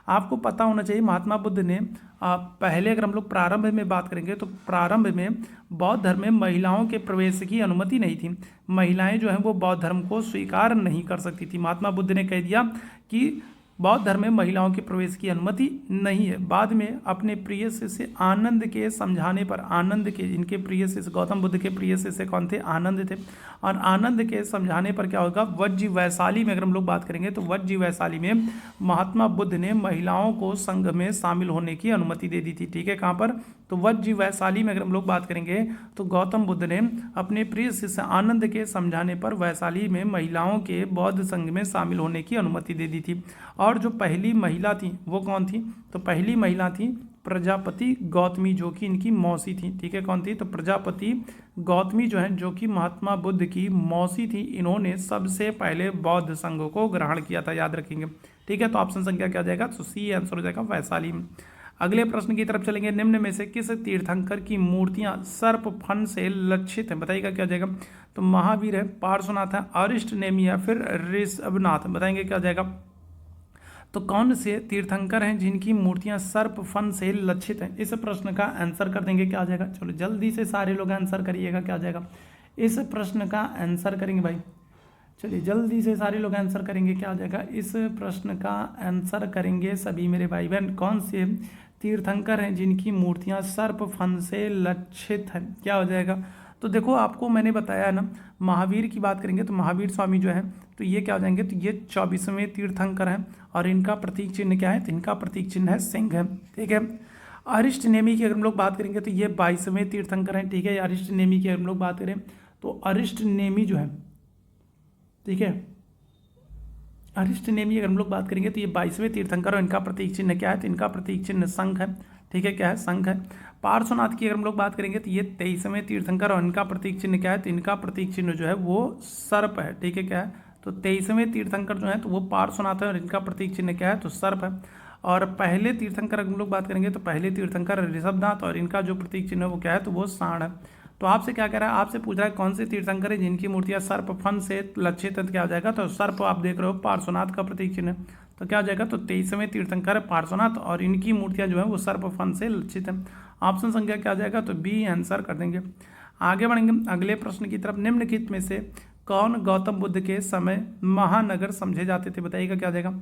आपको पता होना चाहिए महात्मा बुद्ध ने पहले अगर हम लोग प्रारंभ में बात करेंगे तो प्रारंभ में बौद्ध धर्म में महिलाओं के प्रवेश की अनुमति नहीं थी। महिलाएं जो हैं वो बौद्ध धर्म को स्वीकार नहीं कर सकती थी। महात्मा बुद्ध ने कह दिया कि बौद्ध धर्म में महिलाओं के प्रवेश की अनुमति नहीं है। बाद में अपने प्रिय शिष्य आनंद के समझाने पर, आनंद के, इनके प्रिय शिष्य गौतम बुद्ध के प्रिय शिष्य कौन थे, आनंद थे, और आनंद के समझाने पर क्या होगा, वज्जी वैशाली में अगर हम लोग बात करेंगे तो वज्जी वैशाली में महात्मा बुद्ध ने महिलाओं को संघ में शामिल होने की अनुमति दे दी थी। ठीक है, कहाँ पर, तो वज्जी वैशाली में अगर हम लोग बात करेंगे तो गौतम बुद्ध ने अपने प्रिय शिष्य आनंद के समझाने पर वैशाली में महिलाओं के बौद्ध संघ में शामिल होने की अनुमति दे दी थी। और जो पहली महिला थी वो कौन थी, तो पहली महिला थी प्रजापति गौतमी, जो कि इनकी मौसी थी। ठीक है, कौन थी, तो प्रजापति गौतमी जो है, जो कि महात्मा बुद्ध की मौसी थी। इन्होंने सबसे पहले बौद्ध संघ को ग्रहण किया था, याद रखेंगे। ठीक है, तो ऑप्शन संख्या क्या जाएगा, तो सी आंसर हो जाएगा, वैशाली में। अगले प्रश्न की तरफ चलेंगे। निम्न में से किस तीर्थंकर की मूर्तियां सर्प फन से लक्षित हैं, बताइएगा क्या जाएगा, तो महावीर है, पार्श्वनाथ है, अरिष्ट नेमी या फिर ऋषभनाथ, बताएंगे क्या जाएगा। तो कौन से तीर्थंकर हैं जिनकी मूर्तियां सर्प फन से लक्षित हैं, इस प्रश्न का आंसर कर देंगे, क्या आ जाएगा, चलो जल्दी से सारे लोग आंसर करिएगा, क्या आ जाएगा, इस प्रश्न का आंसर करेंगे भाई, चलिए जल्दी से सारे लोग आंसर करेंगे, क्या आ जाएगा, इस प्रश्न का आंसर करेंगे सभी मेरे भाई बहन। कौन से तीर्थंकर हैं जिनकी मूर्तियां सर्प फन से लक्षित हैं, क्या हो जाएगा, तो देखो आपको मैंने बताया ना, महावीर की बात करेंगे तो महावीर स्वामी जो है तो ये क्या हो जाएंगे, तो ये 24वें तीर्थंकर हैं, और इनका प्रतीक चिन्ह क्या है, तो इनका प्रतीक चिन्ह है सिंह है। ठीक है, अरिष्ट नेमी की अगर हम लोग बात करेंगे तो ये 22वें तीर्थंकर हैं। ठीक है, अरिष्ट नेमी की अगर हम लोग बात करें तो अरिष्ट नेमी जो है, ठीक है, अरिष्ट नेमी अगर हम लोग बात करेंगे तो ये 22वें तीर्थंकर, और इनका प्रतीक चिन्ह क्या है, तो इनका प्रतीक चिन्ह शंख है। ठीक है, क्या है, शंख है। पार्श्वनाथ की अगर हम लोग बात करेंगे तो ये 23वें तीर्थंकर, और इनका प्रतीक चिन्ह क्या है, तो इनका प्रतीक चिन्ह जो है वो सर्प है। ठीक है, क्या है, तो 23वें तीर्थंकर जो है तो वो पार्श्वनाथ है, और इनका प्रतीक चिन्ह क्या है, तो सर्प है। और पहले तीर्थंकर अगर हम लोग बात करेंगे तो पहले तीर्थंकर ऋषभनाथ, और इनका जो प्रतीक चिन्ह है वो क्या है, तो वो सांड है। तो आपसे क्या कह रहा है, आपसे पूछ रहा है कौन से तीर्थंकर है जिनकी मूर्तियां सर्प फन से लक्षित है, क्या हो जाएगा, तो सर्प आप देख रहे हो पार्श्वनाथ का प्रतीक चिन्ह, तो क्या हो जाएगा, तो 23वें तीर्थंकर है पार्श्वनाथ, और इनकी मूर्तियां जो है वो सर्प फन से लक्षित है। ऑप्शन संख्या क्या आ जाएगा, तो बी आंसर कर देंगे। आगे बढ़ेंगे अगले प्रश्न की तरफ। निम्नलिखित में से कौन गौतम बुद्ध के समय महानगर समझे जाते थे, बताइएगा क्या आ जाएगा।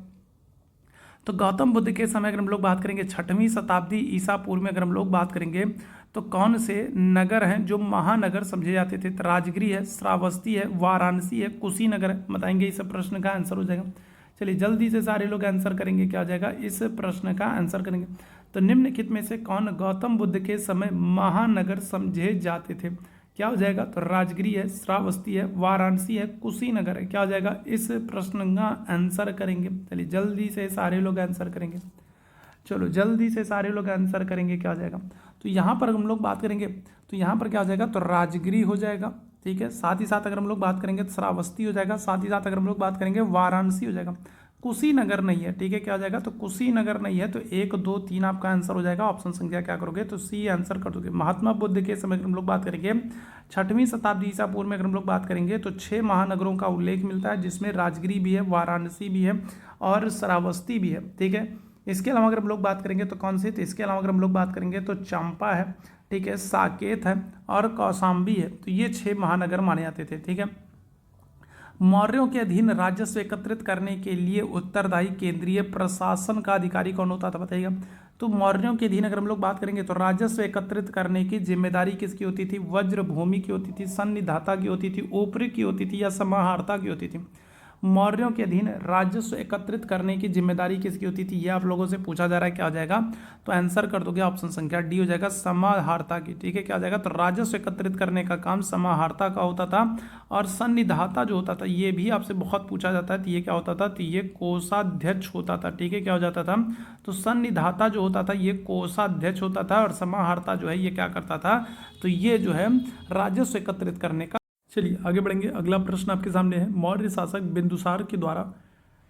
तो गौतम बुद्ध के समय अगर हम लोग बात करेंगे 6वीं शताब्दी ईसा पूर्व में अगर हम लोग बात करेंगे तो कौन से नगर हैं जो महानगर समझे जाते थे, तो राजगिरी है, श्रावस्ती है, वाराणसी है, कुशीनगर है, बताएंगे इस प्रश्न का आंसर हो जाएगा। चलिए जल्दी से सारे लोग आंसर करेंगे, क्या आ जाएगा, इस प्रश्न का आंसर करेंगे। तो निम्नलिखित में से कौन गौतम बुद्ध के समय महानगर समझे जाते थे, क्या हो जाएगा, तो राजगिरी है, श्रावस्ती है, वाराणसी है, कुशीनगर है, क्या हो जाएगा, इस प्रश्न का आंसर करेंगे। चलिए जल्दी से सारे लोग आंसर करेंगे, चलो जल्दी से सारे लोग आंसर करेंगे, क्या हो जाएगा। तो यहाँ पर हम लोग बात करेंगे तो यहाँ पर क्या हो जाएगा, तो राजगिरी हो जाएगा। ठीक है, साथ ही साथ अगर हम लोग बात करेंगे तो श्रावस्ती हो जाएगा। साथ ही साथ अगर हम लोग बात करेंगे वाराणसी हो जाएगा। कुशीनगर नहीं है। ठीक है, क्या हो जाएगा, तो कुशीनगर नहीं है। तो 1 2 3 आपका आंसर हो जाएगा। ऑप्शन संख्या क्या करोगे, तो सी आंसर कर दोगे। महात्मा बुद्ध के समय अगर हम लोग बात करेंगे 6वीं शताब्दी ईसा पूर्व में अगर हम लोग बात करेंगे तो 6 महानगरों का उल्लेख मिलता है, जिसमें राजगिरी भी है, वाराणसी भी है और श्रावस्ती भी है। ठीक है, इसके अलावा अगर हम लोग बात करेंगे तो कौन सी, तो इसके अलावा अगर हम लोग बात करेंगे तो चंपा है, ठीक है, साकेत है और कौशाम्बी है। तो ये 6 महानगर माने जाते थे। ठीक है, मौर्यों के अधीन राजस्व एकत्रित करने के लिए उत्तरदायी केंद्रीय प्रशासन का अधिकारी कौन होता था, बताइएगा। तो मौर्यों के अधीन अगर हम लोग बात करेंगे तो राजस्व एकत्रित करने की जिम्मेदारी किसकी होती थी, वज्रभूमि की होती थी, सन्निधाता की होती थी, ऊपरी की होती थी या समाहर्ता की होती थी। मौर्यों के अधीन राजस्व एकत्रित करने की जिम्मेदारी किसकी होती थी, ये आप लोगों से पूछा जा रहा है। क्या हो जाएगा, तो आंसर कर दोगे ऑप्शन संख्या डी हो जाएगा, समाहर्ता की। ठीक है, क्या हो जाएगा, तो राजस्व एकत्रित करने का काम समाहर्ता का होता था। और सन्निधाता जो होता था, ये भी आपसे बहुत पूछा जाता है, तो ये क्या होता था, तो ये कोषाध्यक्ष होता था। ठीक है, क्या हो जाता था, तो सन्निधाता जो होता था ये कोषाध्यक्ष होता था और समाहर्ता जो है ये क्या करता था, तो ये जो है राजस्व एकत्रित करने का। चलिए आगे बढ़ेंगे। अगला प्रश्न आपके सामने है, मौर्य शासक बिंदुसार के द्वारा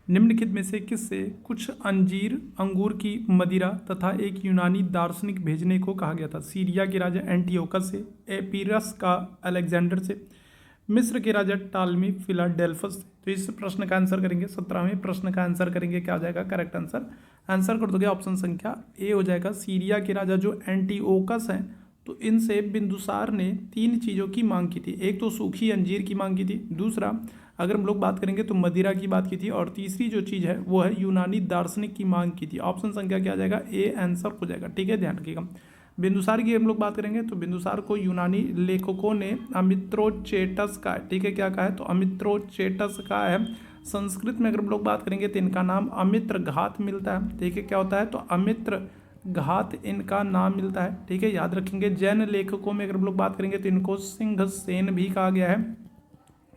निम्नलिखित में से किससे कुछ अंजीर अंगूर की मदिरा तथा एक यूनानी दार्शनिक भेजने को कहा गया था। सीरिया के राजा एंटियोकस से, एपीरस का अलेक्जेंडर से, मिस्र के राजा टालमी फिलाडेल्फस से। तो इस प्रश्न का आंसर करेंगे, 17वें प्रश्न का आंसर करेंगे। क्या हो जाएगा करेक्ट आंसर, आंसर कर दोगे ऑप्शन संख्या ए हो जाएगा। सीरिया के राजा जो एंटियोकस हैं, तो इनसे बिंदुसार ने 3 चीज़ों की मांग की थी। एक तो सूखी अंजीर की मांग की थी, दूसरा अगर हम लोग बात करेंगे तो मदिरा की बात की थी, और तीसरी जो चीज़ है वो है यूनानी दार्शनिक की मांग की थी। ऑप्शन संख्या क्या आ जाएगा, ए आंसर हो जाएगा। ठीक है, ध्यान रखिएगा। बिंदुसार की हम लोग बात करेंगे तो बिंदुसार को यूनानी लेखकों ने अमित्रोचेटस का, ठीक है, क्या कहा है, तो अमित्रोचेटस का है। संस्कृत में अगर हम लोग बात करेंगे तो इनका नाम अमित्र घात मिलता है। ठीक है, क्या होता है, तो अमित्र घात इनका नाम मिलता है। ठीक है, याद रखेंगे। जैन लेखकों में अगर हम लोग बात करेंगे तो इनको सिंह सेन भी कहा गया है।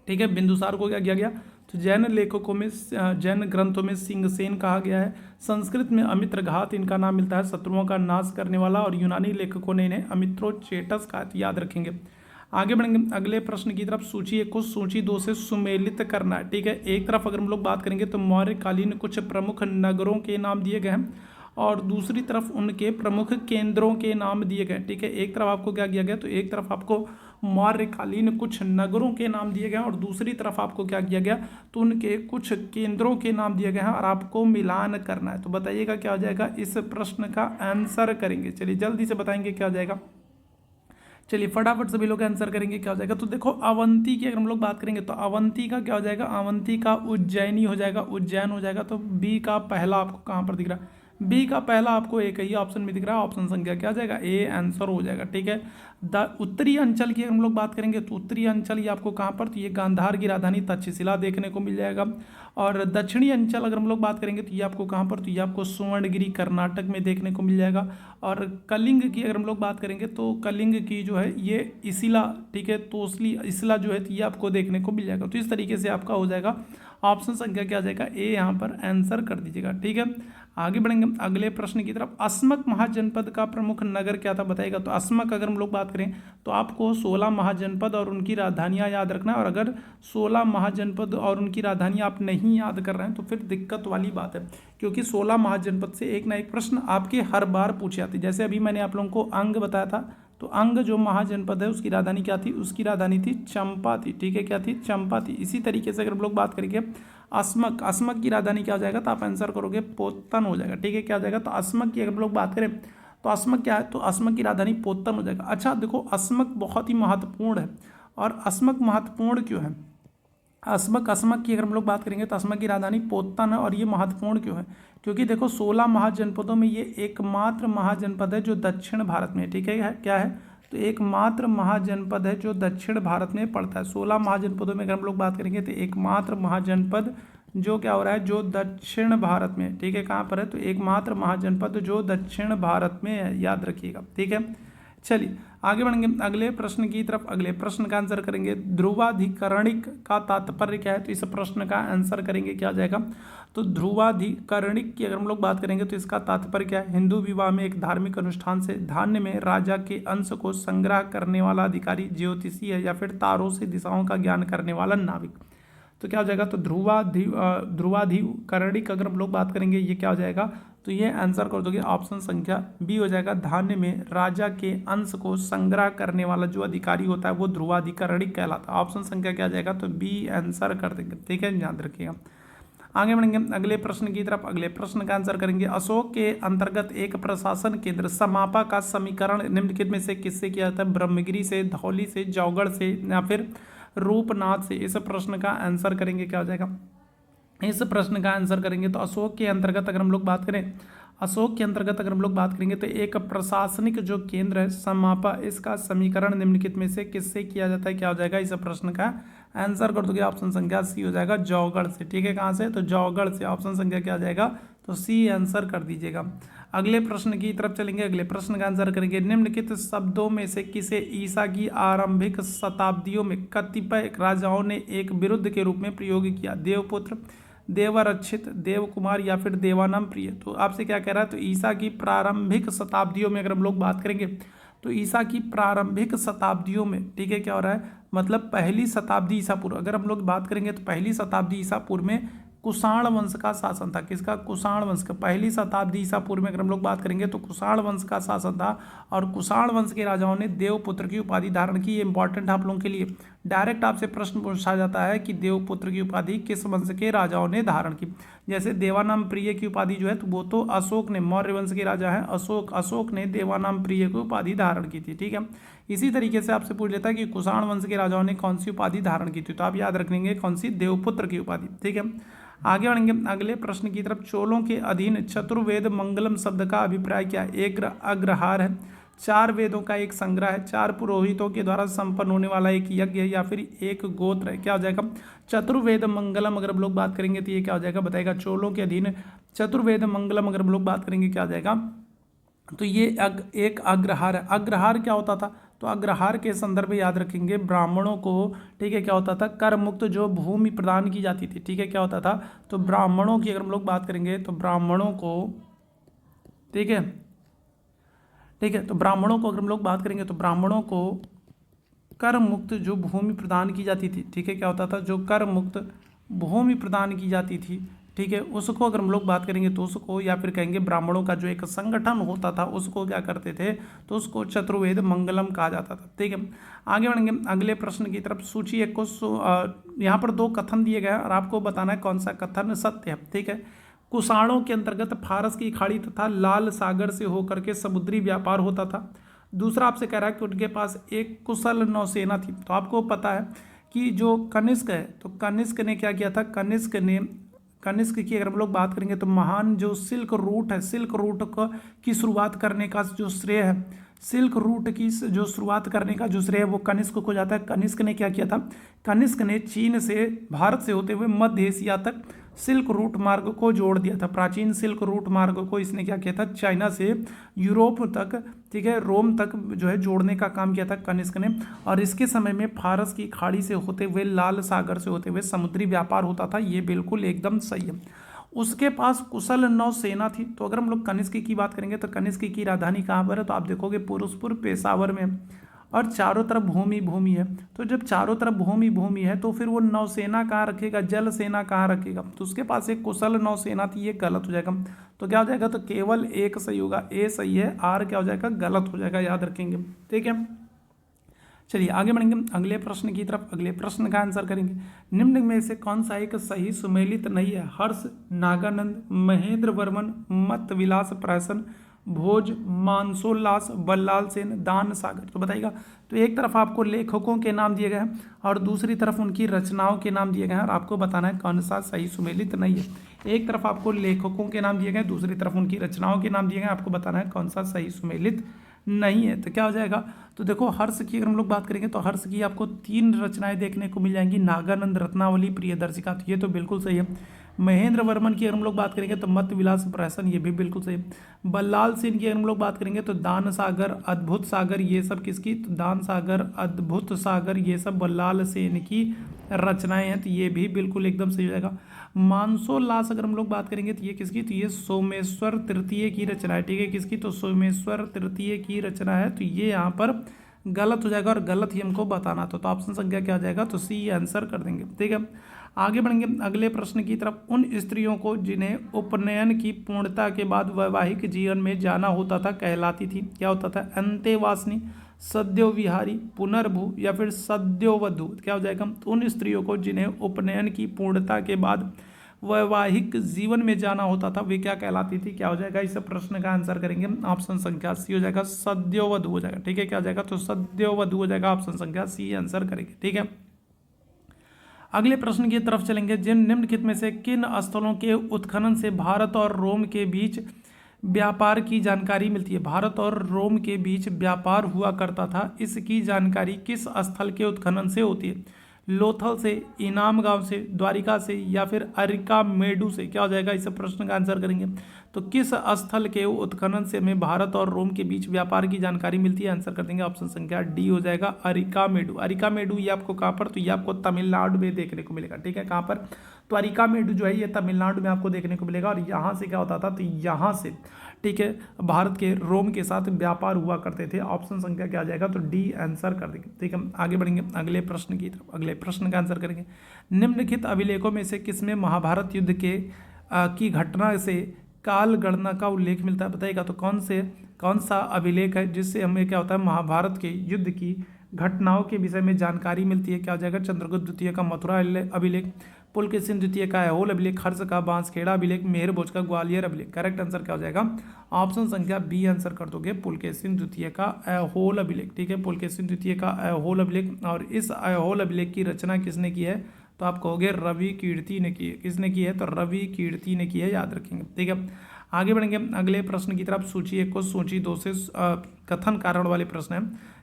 ठीक है, बिंदुसार को क्या किया गया, तो जैन लेखकों में, जैन ग्रंथों में सिंह सेन कहा गया है। संस्कृत में अमित्र घात इनका नाम मिलता है, शत्रुओं का नाश करने वाला, और यूनानी लेखकों ने इन्हें अमित्रोचेटस कहा, याद रखेंगे। आगे बढ़ेंगे अगले प्रश्न की तरफ। सूची 1 को सूची 2 से सुमेलित करना है। ठीक है, एक तरफ अगर हम लोग बात करेंगे तो मौर्यकालीन कुछ प्रमुख नगरों के नाम दिए गए हैं और दूसरी तरफ उनके प्रमुख केंद्रों के नाम दिए गए। ठीक है, एक तरफ आपको क्या किया गया, तो एक तरफ आपको मौर्यकालीन कुछ नगरों के नाम दिए गए और दूसरी तरफ आपको क्या किया गया, तो उनके कुछ केंद्रों के नाम दिए गए हैं और आपको मिलान करना है। तो बताइएगा क्या हो जाएगा, इस प्रश्न का आंसर करेंगे। चलिए जल्दी से बताएंगे क्या हो जाएगा। चलिए फटाफट सभी लोग आंसर करेंगे क्या हो जाएगा। तो देखो अवंती की अगर हम लोग बात करेंगे तो अवंती का क्या हो जाएगा, अवंती का उज्जैनी हो जाएगा, उज्जैन हो जाएगा। तो बी का पहला आपको कहाँ पर दिख रहा है, बी का पहला आपको एक ही ऑप्शन में दिख रहा है। ऑप्शन संख्या क्या आ जाएगा, ए आंसर हो जाएगा। ठीक है, उत्तरी अंचल की अगर हम लोग बात करेंगे तो उत्तरी अंचल ये आपको कहाँ पर, तो ये गांधार की राजधानी तक्षशिला देखने को मिल जाएगा। और दक्षिणी अंचल अगर हम लोग बात करेंगे तो ये आपको कहाँ पर, तो ये आपको सुवर्णगिरी कर्नाटक में देखने को मिल जाएगा। और कलिंग की अगर हम लोग बात करेंगे तो कलिंग की जो है ये इसिला, ठीक है, तोसली इसिला जो है ये आपको देखने को मिल जाएगा। तो इस तरीके से आपका हो जाएगा ऑप्शन संख्या क्या आ जाएगा, ए यहाँ पर आंसर कर दीजिएगा। ठीक है, आगे बढ़ेंगे अगले प्रश्न की तरफ। अस्मक महाजनपद का प्रमुख नगर क्या था, बताइएगा। तो अस्मक अगर हम लोग बात करें तो आपको 16 महाजनपद और उनकी राजधानियां याद रखना है। और अगर 16 महाजनपद और उनकी राजधानी आप नहीं याद कर रहे हैं तो फिर दिक्कत वाली बात है, क्योंकि 16 महाजनपद से एक ना एक प्रश्न आपके हर बार पूछे जाते। जैसे अभी मैंने आप लोगों को अंग बताया था, तो अंग जो महाजनपद है उसकी राजधानी क्या थी, उसकी राजधानी थी चंपा थी। ठीक है, क्या थी, चंपा थी। इसी तरीके से अगर हम लोग बात करेंगे अस्मक, अस्मक की राजधानी क्या हो जाएगा, तो आप आंसर करोगे पोतन हो जाएगा। ठीक है, क्या हो जाएगा, तो अस्मक की अगर हम लोग बात करें तो अस्मक क्या है, तो अस्मक की राजधानी पोतन हो जाएगा। अच्छा देखो अस्मक बहुत ही महत्वपूर्ण है, और अस्मक महत्वपूर्ण क्यों है, अस्मक की अगर हम लोग बात करेंगे तो अस्मक की राजधानी पोतन है। और ये महत्वपूर्ण क्यों है, क्योंकि देखो 16 महाजनपदों में ये एकमात्र महाजनपद है जो दक्षिण भारत में, ठीक है, क्या है, तो एकमात्र महाजनपद है जो दक्षिण भारत में पड़ता है। 16 महाजनपदों में अगर हम लोग बात करेंगे तो एकमात्र महाजनपद जो क्या हो रहा है, जो दक्षिण भारत में, ठीक है, कहाँ पर है, तो एकमात्र महाजनपद जो दक्षिण भारत में है, याद रखिएगा। ठीक है, चलिए आगे बढ़ेंगे अगले प्रश्न की तरफ। अगले प्रश्न का आंसर करेंगे ध्रुवाधिकरणिक का तात्पर्य क्या है, तो इस प्रश्न का आंसर करेंगे क्या हो जाएगा, तो ध्रुवाधिकरणिक की अगर हम लोग बात करेंगे तो इसका तात्पर्य क्या है, हिंदू विवाह में एक धार्मिक अनुष्ठान से धान्य में राजा के अंश को संग्रह करने वाला अधिकारी ज्योतिषी है या फिर तारों से दिशाओं का ज्ञान करने वाला नाविक। तो क्या हो जाएगा, तो ध्रुवाधिकरणिक अगर हम लोग बात करेंगे ये क्या हो जाएगा, तो ये आंसर कर दोगे ऑप्शन संख्या बी हो जाएगा। धान्य में राजा के अंश को संग्रह करने वाला जो अधिकारी होता है वो ध्रुवाधिकरणिक कहलाता है। ऑप्शन संख्या क्या आ जाएगा, तो बी आंसर कर देंगे, ठीक है, याद रखिएगा। आगे बढ़ेंगे अगले प्रश्न की तरफ। अगले प्रश्न का आंसर करेंगे अशोक के अंतर्गत एक प्रशासन केंद्र समापा का समीकरण निम्नलिखित में से किससे किया जाता है, ब्रह्मगिरी से, धौली से, जौगढ़ से या फिर रूपनाथ से। इस प्रश्न का आंसर करेंगे क्या हो जाएगा, इस प्रश्न का आंसर करेंगे तो अशोक के अंतर्गत अगर हम लोग बात करें, अशोक के अंतर्गत अगर हम लोग बात करेंगे तो एक प्रशासनिक जो केंद्र है समापा, इसका समीकरण निम्नलिखित में से किससे किया जाता है, क्या हो जाएगा, इस प्रश्न का आंसर कर दोगे ऑप्शन संख्या सी हो जाएगा, जौगढ़ से, ठीक है, कहाँ से, तो जौगढ़ से। ऑप्शन संख्या क्या आ जाएगा, तो सी आंसर कर दीजिएगा। अगले प्रश्न की तरफ चलेंगे। अगले प्रश्न का आंसर करेंगे निम्नलिखित शब्दों में से किसे ईसा की आरंभिक शताब्दियों में कतिपय राजाओं ने एक विरुद्ध के रूप में प्रयोग किया, देवपुत्र, देवरक्षित, देवकुमार या फिर देवानम प्रिय। तो आपसे क्या कह रहा है, तो ईसा की प्रारंभिक शताब्दियों में अगर हम लोग बात करेंगे तो ईसा की प्रारंभिक शताब्दियों में, ठीक है, क्या हो रहा है, मतलब पहली शताब्दी ईसा पूर्व अगर हम लोग बात करेंगे तो पहली शताब्दी ईसा पूर्व में कुषाण वंश का शासन था। किसका, कुषाण वंश का। पहली शताब्दी ईसा पूर्व में अगर हम लोग बात करेंगे तो कुषाण वंश का शासन था और कुषाण वंश के राजाओं ने देवपुत्र की उपाधि धारण की। ये इंपॉर्टेंट आप लोगों के लिए, डायरेक्ट आपसे प्रश्न पूछा जाता है कि देवपुत्र की उपाधि किस वंश के राजाओं ने धारण की। जैसे देवानाम प्रिय की उपाधि जो है तो वो तो अशोक ने, मौर्य वंश के राजा हैं अशोक ने देवानाम प्रिय की उपाधि धारण की थी, ठीक है। इसी तरीके से आपसे पूछ लेता है कि कुषाण वंश के राजाओं ने कौन सी उपाधि धारण की थी, तो आप याद रख लेंगे कौन सी, देवपुत्र की उपाधि, ठीक है। आगे बढ़ेंगे अगले प्रश्न की तरफ। चोलों के अधीन चतुर्वेद मंगलम शब्द का अभिप्राय क्या है, एक अग्रहार है, 4 वेदों का एक संग्रह है, 4 पुरोहितों के द्वारा संपन्न होने वाला एक यज्ञ है या फिर एक गोत्र है। क्या हो जाएगा, चतुर्वेद मंगलम अगर हम लोग बात करेंगे तो ये क्या हो जाएगा, बताएगा। चोलों के अधीन चतुर्वेद मंगलम अगर हम लोग बात करेंगे क्या हो जाएगा, तो ये एक अग्रहार है। अग्रहार क्या होता था, तो अग्रहार के संदर्भ में याद रखेंगे ब्राह्मणों को, ठीक है, क्या होता था, कर मुक्त जो भूमि प्रदान की जाती थी, ठीक है, क्या होता था, तो ब्राह्मणों की अगर हम लोग बात करेंगे तो ब्राह्मणों को, ठीक है, तो ब्राह्मणों को अगर हम लोग बात करेंगे तो ब्राह्मणों को कर मुक्त जो भूमि प्रदान की जाती थी, ठीक है, क्या होता था, जो कर मुक्त भूमि प्रदान की जाती थी, ठीक है, उसको अगर हम लोग बात करेंगे तो उसको, या फिर कहेंगे ब्राह्मणों का जो एक संगठन होता था उसको क्या करते थे, तो उसको चतुर्वेद मंगलम कहा जाता था, ठीक है। आगे बढ़ेंगे अगले प्रश्न की तरफ। सूची 1 को यहाँ पर 2 कथन दिए गए हैं और आपको बताना है कौन सा कथन सत्य है, ठीक है। कुषाणों के अंतर्गत फारस की खाड़ी तथा लाल सागर से होकर के समुद्री व्यापार होता था। दूसरा आपसे कह रहा है कि उनके पास एक कुशल नौसेना थी। तो आपको पता है कि जो कनिष्क है, तो कनिष्क ने क्या किया था, कनिष्क की अगर हम लोग बात करेंगे तो महान जो सिल्क रूट है, सिल्क रूट की शुरुआत करने का जो श्रेय है, सिल्क रूट की जो शुरुआत करने का जो श्रेय है वो कनिष्क को जाता है। कनिष्क ने क्या किया था, कनिष्क ने चीन से, भारत से होते हुए मध्य एशिया तक सिल्क रूट मार्ग को जोड़ दिया था। प्राचीन सिल्क रूट मार्ग को इसने क्या किया था, चाइना से यूरोप तक, ठीक है, रोम तक जो है जोड़ने का काम किया था कनिष्क ने। और इसके समय में फारस की खाड़ी से होते हुए, लाल सागर से होते हुए समुद्री व्यापार होता था। ये बिल्कुल एकदम सही है। उसके पास कुशल नौसेना थी। तो अगर हम लोग कनिष्क की बात करेंगे तो कनिष्क की राजधानी कहाँ पर है, तो आप देखोगे पुरुषपुर, पेशावर में, और चारों तरफ भूमि है। तो जब चारों तरफ भूमि है तो फिर वो नौसेना कहाँ रखेगा, जल सेना कहाँ रखेगा, तो उसके पास एक कुशल नौसेना थी। ये गलत हो जाएगा। तो क्या हो जाएगा, तो केवल एक सही होगा, ए सही है, आर क्या हो जाएगा, गलत हो जाएगा, याद रखेंगे, ठीक है। चलिए आगे बढ़ेंगे अगले प्रश्न की तरफ। अगले प्रश्न का आंसर करेंगे निम्न में से कौन सा एक सही सुमेलित नहीं है, हर्ष, नागानंद, महेंद्र वर्मन, मत विलास प्रहसन, भोज, मानसोल्लास, बल्लाल सेन, दान सागर। तो बताइएगा। तो एक तरफ आपको लेखकों के नाम दिए गए हैं और दूसरी तरफ उनकी रचनाओं के नाम दिए गए हैं और आपको बताना है कौन सा सही सुमेलित नहीं है। एक तरफ आपको लेखकों के नाम दिए गए, दूसरी तरफ उनकी रचनाओं के नाम दिए गए, आपको बताना है कौन सा सही सुमेलित नहीं है। तो क्या हो जाएगा, तो देखो हर्ष की अगर हम लोग बात करेंगे तो हर्ष की आपको 3 रचनाएं देखने को मिल जाएंगी, नागानंद, रत्नावली, प्रियदर्शिका। तो ये तो बिल्कुल सही है। महेंद्र वर्मन की अगर हम लोग बात करेंगे तो मत विलास प्रहसन, ये भी बिल्कुल सही। बल्लाल सेन की अगर हम लोग बात करेंगे तो दान सागर, अद्भुत सागर, ये सब किसकी, तो दान सागर, अद्भुत सागर, ये सब बल्लाल सेन की रचनाएं हैं, तो ये भी बिल्कुल एकदम सही हो जाएगा। मानसोल्लास अगर हम लोग बात करेंगे तो ये किसकी, तो ये सोमेश्वर तृतीय की रचना है, ठीक है, किसकी, तो सोमेश्वर तृतीय की रचना है, तो ये यहाँ पर गलत हो जाएगा और गलत ही हमको बताना था, तो ऑप्शन संख्या क्या आ जाएगा, तो सी आंसर कर देंगे, ठीक है। आगे बढ़ेंगे अगले प्रश्न की तरफ। उन स्त्रियों को जिन्हें उपनयन की पूर्णता के बाद वैवाहिक जीवन में जाना होता था कहलाती थी, क्या होता था, अंतेवासिनी, सद्यो विहारी, पुनर्भू या फिर सद्योवधू, क्या हो जाएगा, उन स्त्रियों को जिन्हें उपनयन की पूर्णता के बाद वैवाहिक जीवन में जाना होता था वे क्या कहलाती थी, क्या हो जाएगा, इस प्रश्न का आंसर करेंगे ऑप्शन संख्या सी हो जाएगा, सद्योवधू हो जाएगा, ठीक है, क्या हो जाएगा, तो सद्योवधू हो जाएगा, ऑप्शन संख्या सी आंसर करेंगे, ठीक है। अगले प्रश्न की तरफ चलेंगे। जिन निम्नलिखित में से किन स्थलों के उत्खनन से भारत और रोम के बीच व्यापार की जानकारी मिलती है, भारत और रोम के बीच व्यापार हुआ करता था, इसकी जानकारी किस स्थल के उत्खनन से होती है, लोथल से, इनाम गांव से, द्वारिका से या फिर अरिका मेडू से, क्या हो जाएगा, इस प्रश्न का आंसर करेंगे। तो किस स्थल के उत्खनन से हमें भारत और रोम के बीच व्यापार की जानकारी मिलती है, आंसर कर देंगे ऑप्शन संख्या डी हो जाएगा, अरिका मेडू। अरिका मेडू ये आपको कहाँ पर, तो ये आपको तमिलनाडु में देखने को मिलेगा, ठीक है, कहाँ पर, तो अरिका मेडू जो है ये तमिलनाडु में आपको देखने को मिलेगा और यहाँ से क्या होता था, तो यहाँ से, ठीक है, भारत के रोम के साथ व्यापार हुआ करते थे, ऑप्शन संख्या क्या आ जाएगा, तो डी आंसर कर देंगे, ठीक है। आगे बढ़ेंगे अगले प्रश्न की तरफ, अगले प्रश्न का आंसर करेंगे। निम्नलिखित अभिलेखों में से किसमें महाभारत युद्ध के की घटना से काल गणना का उल्लेख मिलता है, बताइएगा, तो कौन सा अभिलेख है जिससे हमें क्या होता है, महाभारत के युद्ध की घटनाओं के विषय में जानकारी मिलती है, क्या हो जाएगा, चंद्रगुप्त द्वितीय का मथुरा अभिलेख, पुलकेशिन द्वितीय का ऐहोल अभिलेख, हर्ष का बांसखेड़ा अभिलेख, मेहर भोज का ग्वालियर अभिलेख। करेक्ट आंसर क्या हो जाएगा, ऑप्शन संख्या बी आंसर कर दोगे, पुलकेशिन द्वितीय का ऐहोल अभिलेख, ठीक है, पुलकेशिन द्वितीय का ऐहोल अभिलेख। और इस ऐहोल अभिलेख की रचना किसने की है, तो आप कहोगे रवि कीर्ति ने की है, किसने की है, तो रवि कीर्ति ने की है, याद रखेंगे, ठीक है। आगे बढ़ेंगे अगले प्रश्न की तरफ। सूची 1 को सूची 2 से कथन कारण वाले प्रश्न है,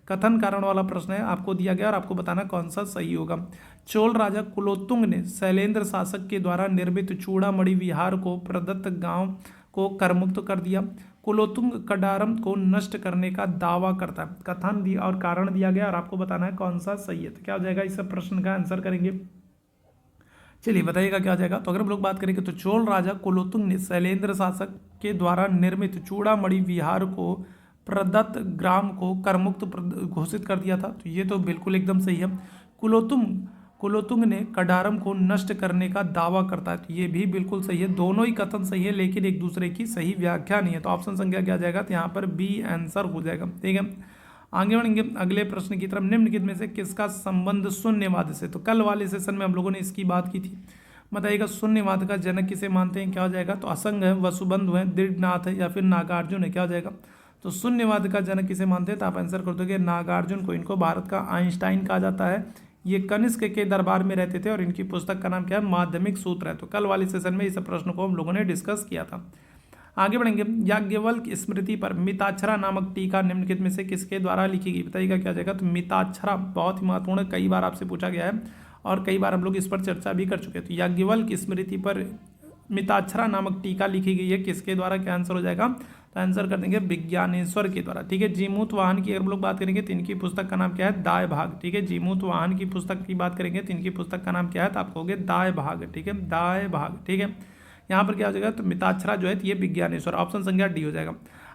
कथन कारण वाला प्रश्न है, आपको दिया गया और आपको बताना कौन सा सही होगा। चोल राजा कुलोत्तुंग ने शैलेंद्र शासक के द्वारा निर्मित चूड़ामणि विहार को प्रदत्त गांव को करमुक्त कर दिया। कुलोत्तुंग कडारम को नष्ट करने का दावा करता है। कथन दिया और कारण दिया गया और आपको बताना है कौन सा सही है, तो क्या हो जाएगा, इस प्रश्न का आंसर करेंगे। चलिए बताइएगा क्या हो जाएगा। तो अगर हम लोग बात करेंगे तो चोल राजा कुलोत्तुंग ने शैलेंद्र शासक के द्वारा निर्मित चूड़ामणि विहार को प्रदत्त ग्राम को करमुक्त घोषित कर दिया था, तो ये तो बिल्कुल एकदम सही है। कुलोत्तुंग ने कडारम को नष्ट करने का दावा करता है, तो ये भी बिल्कुल सही है। दोनों ही कथन सही है लेकिन एक दूसरे की सही व्याख्या नहीं है, तो ऑप्शन संख्या क्या आ जाएगा, तो यहाँ पर बी आंसर हो जाएगा, ठीक है। आगे बढ़ेंगे अगले प्रश्न की तरफ। निम्नलिखित में से किसका संबंध शून्यवाद से, तो कल वाले सेशन में हम लोगों ने इसकी बात की थी, बताइएगा शून्यवाद का जनक किसे मानते हैं, क्या हो जाएगा, तो असंग है, वसुबंधु है, दृढ़नाथ है या फिर नागार्जुन है, क्या हो जाएगा, तो शून्यवाद का जनक किसे मानते हैं, तो आप आंसर कर दोगे नागार्जुन को। इनको भारत का आइंस्टाइन कहा जाता है। ये कनिष्क के दरबार में रहते थे और इनकी पुस्तक का नाम क्या है, माध्यमिक सूत्र है। तो कल वाले सेशन में इस प्रश्न को हम लोगों ने डिस्कस किया था। आगे बढ़ेंगे। याज्ञवल्क स्मृति पर मिताक्षरा नामक टीका निम्नलिखित में से किसके द्वारा लिखी गई, बताइएगा क्या हो जाएगा, तो मिताक्षरा बहुत ही महत्वपूर्ण है, कई बार आपसे पूछा गया है और कई बार हम लोग इस पर चर्चा भी कर चुके हैं। तो याज्ञवल्क स्मृति पर मिताक्षरा नामक टीका लिखी गई है, किसके द्वारा, क्या आंसर हो जाएगा, तो आंसर कर देंगे विज्ञानेश्वर के द्वारा, ठीक है। जीमूत वाहन की अगर हम लोग बात करेंगे तो इनकी पुस्तक का नाम क्या है, दाय भाग, ठीक है। जीमूत वाहन की पुस्तक की बात करेंगे तो इनकी पुस्तक का नाम क्या है, तो आप कहोगे दाय भाग, ठीक है, दाय भाग, ठीक है। यहाँ पर क्या हो जाएगा, तो मिताक्षरा जो है तो ये विज्ञानेश्वर, ऑप्शन संख्या डी हो जाएगा।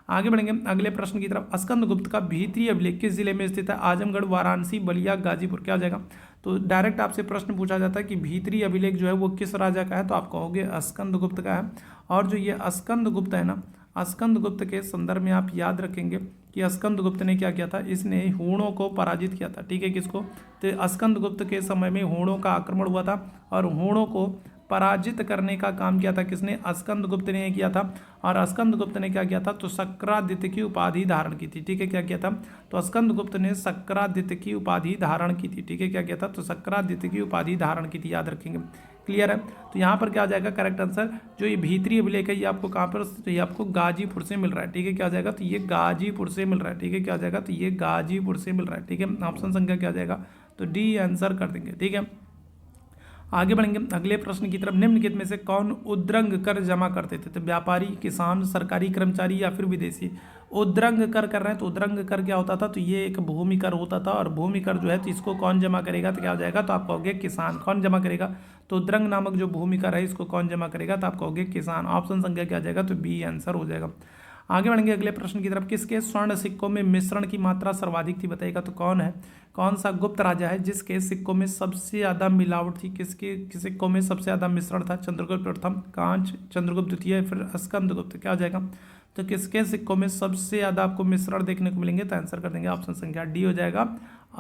आगे बढ़ेंगे अगले प्रश्न की तरफ। स्कंदगुप्त का भीतरी अभिलेख किस जिले में स्थित है, आजमगढ़, वाराणसी, बलिया, गाजीपुर, क्या हो जाएगा। तो डायरेक्ट आपसे प्रश्न पूछा जाता है कि भीतरी अभिलेख जो है वो किस राजा का है, तो आप कहोगे स्कंदगुप्त का है। और जो ये स्कंदगुप्त है ना, स्कंदगुप्त के संदर्भ में आप याद रखेंगे कि स्कंदगुप्त ने क्या किया था, इसने हूणों को पराजित किया था, ठीक है, किसको, तो स्कंदगुप्त के समय में हूणों का आक्रमण हुआ था और हूणों को पराजित करने का काम किया था किसने, स्कंदगुप्त ने किया था। और स्कंदगुप्त ने क्या किया था, तो शक्रादित्य की उपाधि धारण की थी, ठीक है, क्या किया था, तो स्कंदगुप्त ने शक्रादित्य की उपाधि धारण की थी, ठीक है, क्या किया था, तो शक्रादित्य की उपाधि धारण की थी, याद रखेंगे, क्लियर है। तो यहाँ पर क्या आ जाएगा करेक्ट आंसर, जो ये भीतरी अभिलेख है ये आपको कहाँ पर, तो ये आपको गाजीपुर से मिल रहा है, ठीक है, क्या आ जाएगा, तो ये गाजीपुर से मिल रहा है, ठीक है, क्या आ जाएगा, तो ये गाजीपुर से मिल रहा है, ठीक है, ऑप्शन संख्या क्या आ जाएगा, तो डी आंसर कर देंगे, ठीक है। आगे बढ़ेंगे अगले प्रश्न की तरफ। निम्नलिखित में से कौन उद्रंग कर जमा करते थे? तो व्यापारी, किसान, सरकारी कर्मचारी या फिर विदेशी। उद्रंग कर रहे हैं तो उद्रंग कर क्या होता था? तो ये एक भूमि कर होता था, और भूमि कर जो है तो इसको कौन जमा करेगा? तो क्या हो जाएगा? तो आप कहोगे किसान। कौन जमा करेगा? तो उद्रंग नामक जो भूमि कर है इसको कौन जमा करेगा? तो आप कहोगे किसान। ऑप्शन संख्या क्या आ जाएगा? तो बी आंसर हो जाएगा। आगे बढ़ेंगे अगले प्रश्न की तरफ। किसके स्वर्ण सिक्कों में मिश्रण की मात्रा सर्वाधिक थी? बताइएगा। तो कौन है, कौन सा गुप्त राजा है जिसके सिक्कों में सबसे ज़्यादा मिलावट थी? किसके सिक्कों में सबसे ज़्यादा मिश्रण था? चंद्रगुप्त प्रथम, कांच, चंद्रगुप्त द्वितीय, फिर स्कंदगुप्त। क्या हो जाएगा? तो किसके सिक्कों में सबसे ज़्यादा आपको मिश्रण देखने को मिलेंगे? तो आंसर कर देंगे ऑप्शन संख्या डी हो जाएगा,